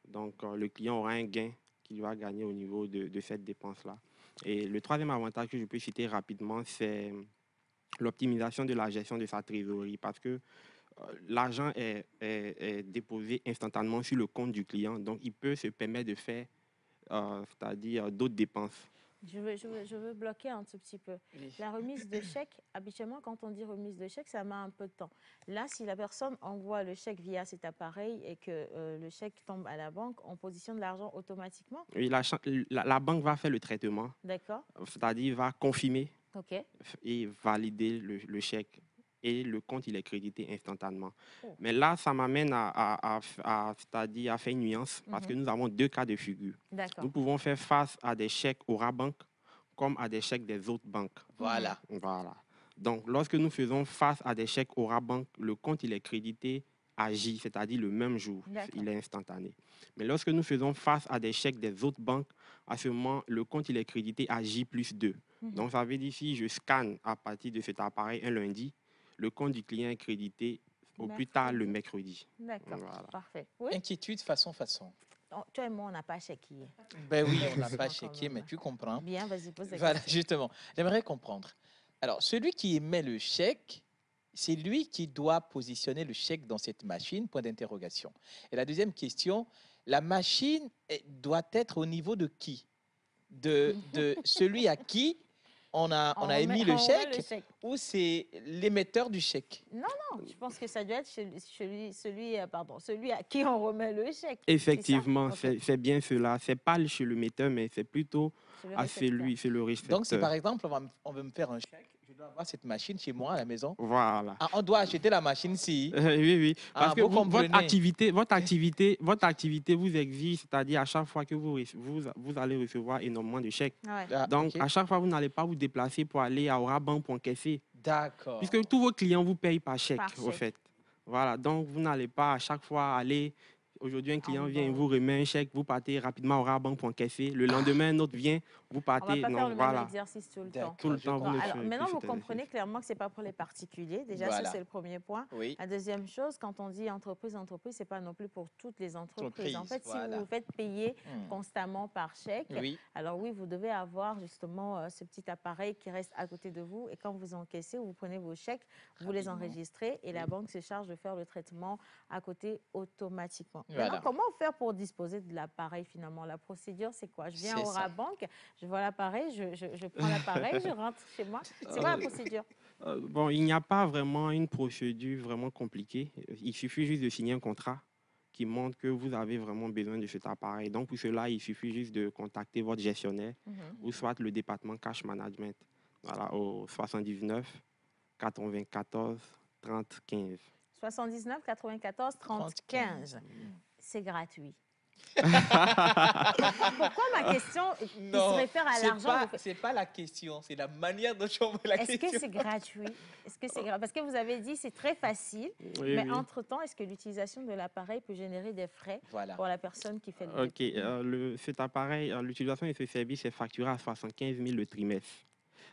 Donc, le client aura un gain qu'il va gagner au niveau de cette dépense-là. Et le troisième avantage que je peux citer rapidement, c'est l'optimisation de la gestion de sa trésorerie parce que l'argent est déposé instantanément sur le compte du client. Donc, il peut se permettre de faire, c'est-à-dire d'autres dépenses. Je veux bloquer un tout petit peu. La remise de chèque, habituellement, quand on dit remise de chèque, ça met un peu de temps. Là, si la personne envoie le chèque via cet appareil et que le chèque tombe à la banque, on positionne l'argent automatiquement? Oui, la banque va faire le traitement. D'accord. C'est-à-dire va confirmer OK. et valider le chèque et le compte, il est crédité instantanément. Mais là, ça m'amène c'est-à-dire à faire une nuance parce que nous avons deux cas de figure. Nous pouvons faire face à des chèques Aura Bank comme à des chèques des autres banques. Voilà. Donc, lorsque nous faisons face à des chèques Aura Bank, le compte, il est crédité à J, c'est-à-dire le même jour. Il est instantané. Mais lorsque nous faisons face à des chèques des autres banques, à ce moment, le compte, il est crédité à J+2. Donc, ça veut dire si je scanne à partir de cet appareil un lundi, le compte du client est crédité au plus tard le mercredi. D'accord, parfait. Inquiétude façon. Toi et moi, on n'a pas chéquié. Ben oui, on n'a pas chéquié, mais tu comprends. Bien, vas-y, pose la question. Voilà, justement. J'aimerais comprendre. Alors, celui qui émet le chèque, c'est lui qui doit positionner le chèque dans cette machine, point d'interrogation. Et la deuxième question, la machine doit être au niveau de qui? De celui à qui on a émis le chèque ou c'est l'émetteur du chèque? Non, je pense que ça doit être celui à qui on remet le chèque. Effectivement, c'est bien cela. Ce n'est pas chez l'émetteur, mais c'est plutôt à celui, c'est le récepteur. Donc, si par exemple, on veut me faire un chèque, je dois avoir cette machine chez moi à la maison. Voilà. Ah, on doit acheter la machine-ci. Oui. Parce que votre activité vous exige, c'est-à-dire à chaque fois que vous allez recevoir énormément de chèques. Donc, à chaque fois, vous n'allez pas vous déplacer pour aller à Aura Bank pour encaisser. D'accord. Puisque tous vos clients vous payent par chèque, au fait. Voilà. Donc, vous n'allez pas à chaque fois aller. Aujourd'hui, un client vient, il vous remet un chèque, vous partez rapidement au Aura Bank pour encaisser. Le lendemain, un autre vient, vous partez. On va pas faire le même exercice tout le temps. Tout le temps. Alors, maintenant, vous comprenez clairement que ce n'est pas pour les particuliers. Déjà, ça, c'est le premier point. La deuxième chose, quand on dit entreprise, ce n'est pas non plus pour toutes les entreprises. En fait, si vous vous faites payer constamment par chèque, alors oui, vous devez avoir justement ce petit appareil qui reste à côté de vous. Et quand vous encaissez, vous prenez vos chèques, vous les enregistrez et la banque se charge de faire le traitement à côté automatiquement. Maintenant, comment faire pour disposer de l'appareil finalement? La procédure, c'est quoi? Je viens à Aura Bank, je vois l'appareil, je prends l'appareil, je rentre chez moi. C'est quoi la procédure? Bon, il n'y a pas vraiment une procédure vraiment compliquée. Il suffit juste de signer un contrat qui montre que vous avez vraiment besoin de cet appareil. Donc, pour cela, il suffit juste de contacter votre gestionnaire ou soit le département Cash Management. Voilà, au 79 94 30 15. 79 94 30 15. C'est gratuit. Pourquoi ma question se réfère à l'argent? C'est pas la question, c'est la manière dont tu envoies la question. Est-ce que c'est gratuit? Parce que vous avez dit c'est très facile, mais entre-temps, est-ce que l'utilisation de l'appareil peut générer des frais pour la personne qui fait le cet appareil, l'utilisation de ce service est facturé à 75 000 le trimestre.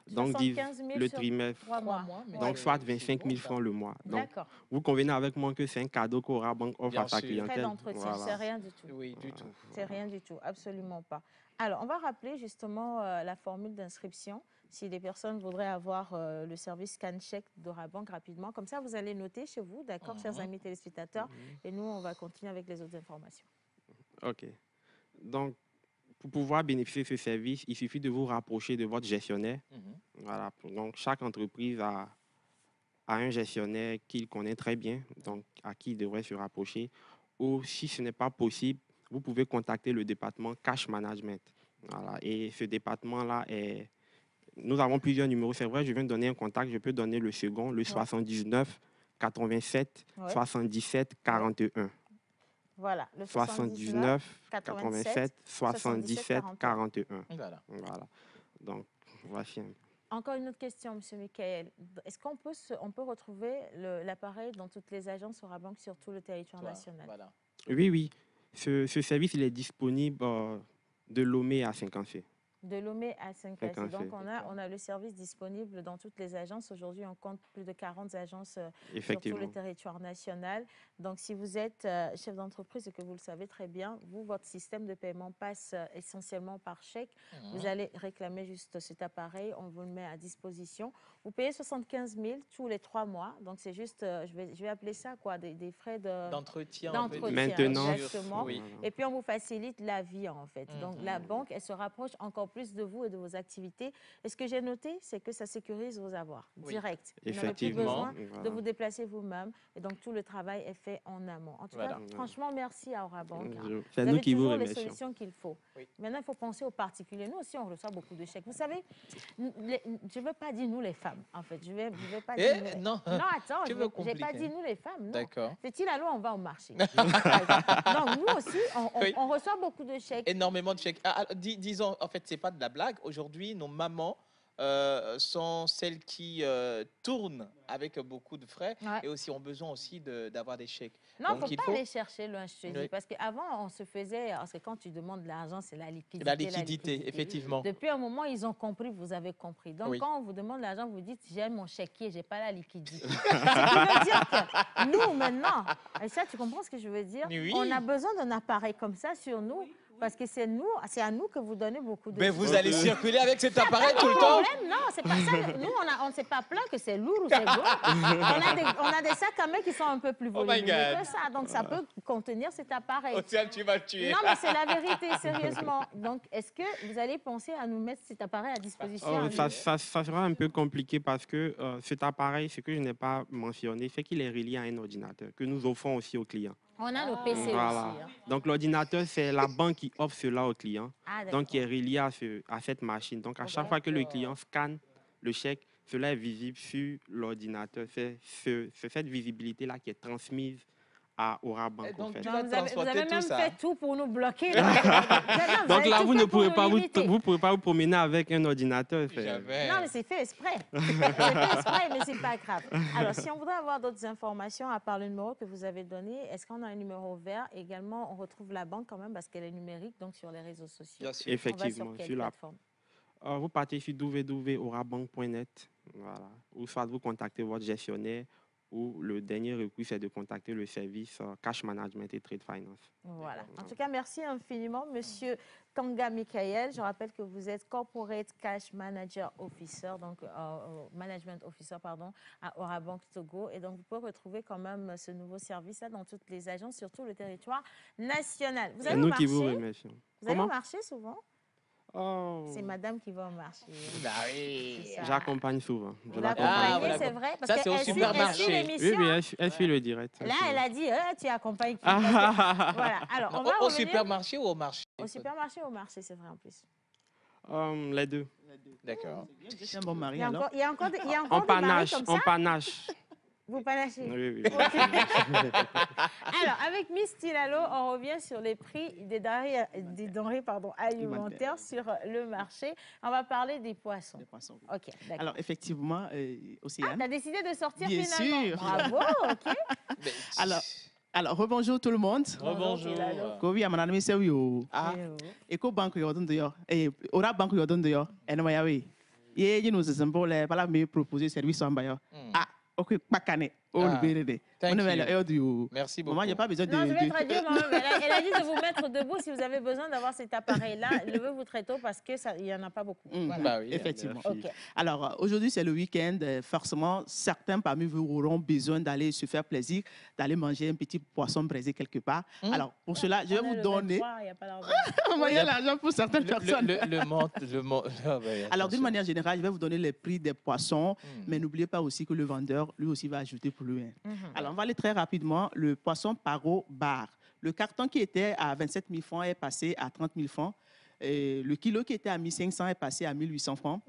Donc, 75 000 le trimestre. 3 mois. Donc, soit 25 000 francs le mois. Donc, vous convenez avec moi que c'est un cadeau qu'Aura Bank offre à sa clientèle. Frais d'entretien, c'est rien du tout. Oui, du tout. C'est rien du tout, absolument pas. Alors, on va rappeler justement la formule d'inscription si les personnes voudraient avoir le service ScanCheck d'Aura Bank rapidement. Comme ça, vous allez noter chez vous, d'accord, chers amis téléspectateurs. Et nous, on va continuer avec les autres informations. OK. Donc, pour pouvoir bénéficier de ce service, il suffit de vous rapprocher de votre gestionnaire. Voilà. Donc, chaque entreprise a un gestionnaire qu'il connaît très bien, donc à qui il devrait se rapprocher. Ou si ce n'est pas possible, vous pouvez contacter le département Cash Management. Voilà. Et ce département-là est... Nous avons plusieurs numéros. C'est vrai, je viens de donner un contact. Je peux donner le second, le 79 87 77 41. Voilà, le 79 87 77 41. Voilà. Donc, voici. Encore une autre question, M. Michael. Est-ce qu'on peut retrouver l'appareil dans toutes les agences Aura Bank sur tout le territoire national? Oui. Ce service, il est disponible de Lomé à Saint-Cancé. De Lomé à Saint-Cancé. Donc, on a le service disponible dans toutes les agences. Aujourd'hui, on compte plus de 40 agences sur tout le territoire national. Donc, si vous êtes chef d'entreprise et que vous le savez très bien, votre système de paiement passe essentiellement par chèque. Vous allez réclamer juste cet appareil. On vous le met à disposition. Vous payez 75 000 tous les 3 mois. Donc, c'est juste, je vais appeler ça quoi, des frais d'entretien. Maintenant. Exactement. Oui. Et puis, on vous facilite la vie, en fait. Donc, la banque, elle se rapproche encore plus de vous et de vos activités. Et ce que j'ai noté, c'est que ça sécurise vos avoirs, direct. Vous n'avez plus besoin de vous déplacer vous-même. Et donc, tout le travail est fait en amont. En tout cas, franchement, merci à Orabank. C'est nous qui vous remercions. remercions. Les solutions qu'il faut. Maintenant, il faut penser aux particuliers. Nous aussi, on reçoit beaucoup de chèques. Vous savez, je ne veux pas dire nous les femmes, en fait. Je vais pas dire non, attends, je n'ai pas dit nous les femmes. D'accord. C'est-il la loi, on va au marché. Donc, nous aussi, on reçoit beaucoup de chèques. Énormément de chèques. Disons, en fait, ce n'est pas de la blague. Aujourd'hui, nos mamans sont celles qui tournent avec beaucoup de frais et aussi ont besoin aussi d'avoir des chèques. Non, il ne faut pas aller chercher loin, je te dis. Parce qu'avant, on se faisait... Parce que quand tu demandes de l'argent, c'est la liquidité. La liquidité, effectivement. Depuis un moment, ils ont compris, vous avez compris. Donc, quand on vous demande de l'argent, vous dites, j'ai mon chéquier, je n'ai pas la liquidité. Ce qui veut dire que nous, maintenant, et ça, tu comprends ce que je veux dire? On a besoin d'un appareil comme ça sur nous. Parce que c'est à nous que vous donnez beaucoup de... Mais vous allez circuler avec cet appareil tout le temps? Non, c'est pas ça. Nous, on ne s'est pas plaint que c'est lourd ou c'est gros. On a des sacs à main qui sont un peu plus volumineux que ça. Donc, ça peut contenir cet appareil. Océane, tu vas tuer. Non, mais c'est la vérité, sérieusement. Donc, est-ce que vous allez penser à nous mettre cet appareil à disposition? Ça sera un peu compliqué parce que cet appareil, ce que je n'ai pas mentionné, c'est qu'il est relié à un ordinateur que nous offrons aussi aux clients. On a nos PC aussi. Hein. Donc, l'ordinateur, c'est la banque qui offre cela au client. Donc, qui est relié à cette machine. Donc, à chaque fois que le client scanne le chèque, cela est visible sur l'ordinateur. C'est cette visibilité-là qui est transmise à Orabank. Donc, en fait. Vous avez même fait tout pour nous bloquer. Donc là, vous ne pourrez pas vous promener avec un ordinateur. Non, mais c'est fait exprès. C'est fait exprès, mais c'est pas grave. Alors, si on voudrait avoir d'autres informations, à part le numéro que vous avez donné, est-ce qu'on a un numéro vert? Également, on retrouve la banque quand même parce qu'elle est numérique, donc sur les réseaux sociaux. Bien sûr. Effectivement. Sur quelle plateforme? Vous partez sur www.orabank.net, voilà, ou soit vous contactez votre gestionnaire, ou le dernier recours, c'est de contacter le service Cash Management et Trade Finance. Voilà. En tout cas, merci infiniment, Monsieur Kanga Michael. Je rappelle que vous êtes Corporate Cash Manager Officer, donc Management Officer, pardon, à Orabank Togo. Et donc, vous pouvez retrouver quand même ce nouveau service-là dans toutes les agences, surtout le territoire national. Vous allez au marché? Vous allez au marché souvent? C'est madame qui va au marché. Bah oui. J'accompagne souvent. Vous l'accompagnez, c'est vrai? Parce ça, c'est au supermarché. Oui, elle suit le direct. Là, elle a dit, tu accompagnes qui? Voilà. Alors, on va au supermarché ou au marché? Au supermarché ou au marché, c'est vrai en plus. Les deux. D'accord. C'est un bon mari, alors. Il y a encore des maris comme ça? En panache. Vous panachez? Oui. Alors, avec Miss Tilalo, on revient sur les prix des denrées alimentaires sur le marché. On va parler des poissons. OK, d'accord. Alors, effectivement, Océane. Tu as décidé de sortir Bien finalement? Sûr. Bravo, OK. Alors, rebonjour tout le monde. Rebonjour. Kovi amana mi sewi o. Eko bank yo don yo. Ora bank yo don yo. Enema yawe. Ye you know semble pala me proposer service en bayo. Ok, pas cané. Merci beaucoup. Moi, il n'y a pas besoin de... Non, je vais traduire, elle a dit de vous mettre debout si vous avez besoin d'avoir cet appareil-là. Levez-vous très tôt parce qu'il n'y en a pas beaucoup. Voilà. Bah oui, effectivement. Okay. Alors, aujourd'hui, c'est le week-end. Forcément, certains parmi vous auront besoin d'aller se faire plaisir, d'aller manger un petit poisson braisé quelque part. Alors, pour cela, je vais vous donner... Il n'y a pas d'argent. Il y a l'argent pour certaines personnes. Alors, d'une manière générale, je vais vous donner les prix des poissons, mais n'oubliez pas aussi que le vendeur, lui aussi, va ajouter pour lui. Alors, on va aller très rapidement. Le poisson paro bar. Le carton qui était à 27 000 francs est passé à 30 000 francs. Et le kilo qui était à 1 500 est passé à 1 800 francs.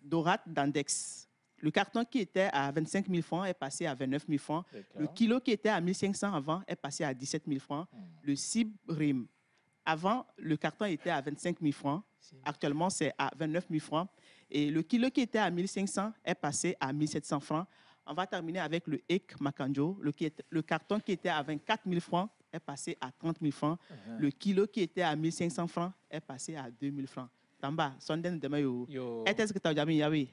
Dorade d'Andex. Le carton qui était à 25 000 francs est passé à 29 000 francs. Le kilo qui était à 1 500 avant est passé à 17 000 francs. Le Cibrim. Avant, le carton était à 25 000 francs. Actuellement, c'est à 29 000 francs. Et le kilo qui était à 1 500 est passé à 1 700 francs. On va terminer avec le Ek Makanjo. Le carton qui était à 24 000 francs est passé à 30 000 francs. Le kilo qui était à 1 500 francs est passé à 2 000 francs. Tamba, sonden de mayo. Est-ce que tu as jamais yawi?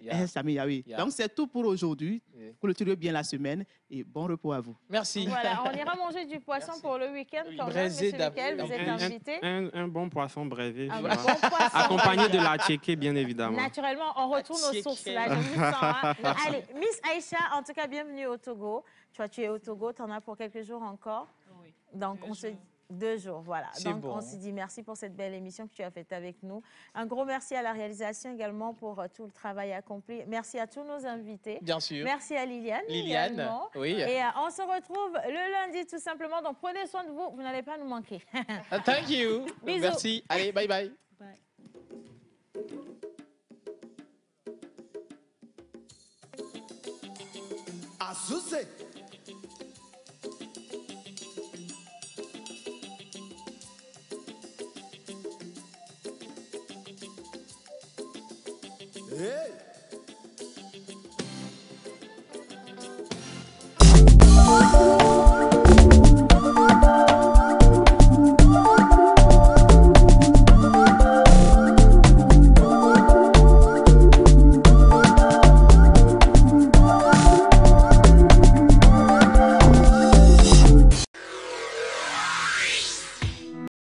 Donc, c'est tout pour aujourd'hui. Clôturez bien la semaine et bon repos à vous. Merci. Voilà, on ira manger du poisson pour le week-end quand même, monsieur Michael, vous êtes invité. Un bon poisson braisé. Bon poisson accompagné de la tchéké, bien évidemment. Naturellement, on retourne aux sources là, je vous sens. Hein. Allez, Miss Aïcha, en tout cas, bienvenue au Togo. Tu es au Togo, tu en as pour quelques jours encore. Donc, on se... 2 jours, voilà. Donc, bon. on se dit merci pour cette belle émission que tu as faite avec nous. Un gros merci à la réalisation également pour tout le travail accompli. Merci à tous nos invités. Bien sûr. Merci à Liliane. Également. Oui. Et on se retrouve le lundi tout simplement. Donc, prenez soin de vous. Vous n'allez pas nous manquer. Thank you. Bisous. Merci. Allez, bye bye. Bye. Assoussé. Hey!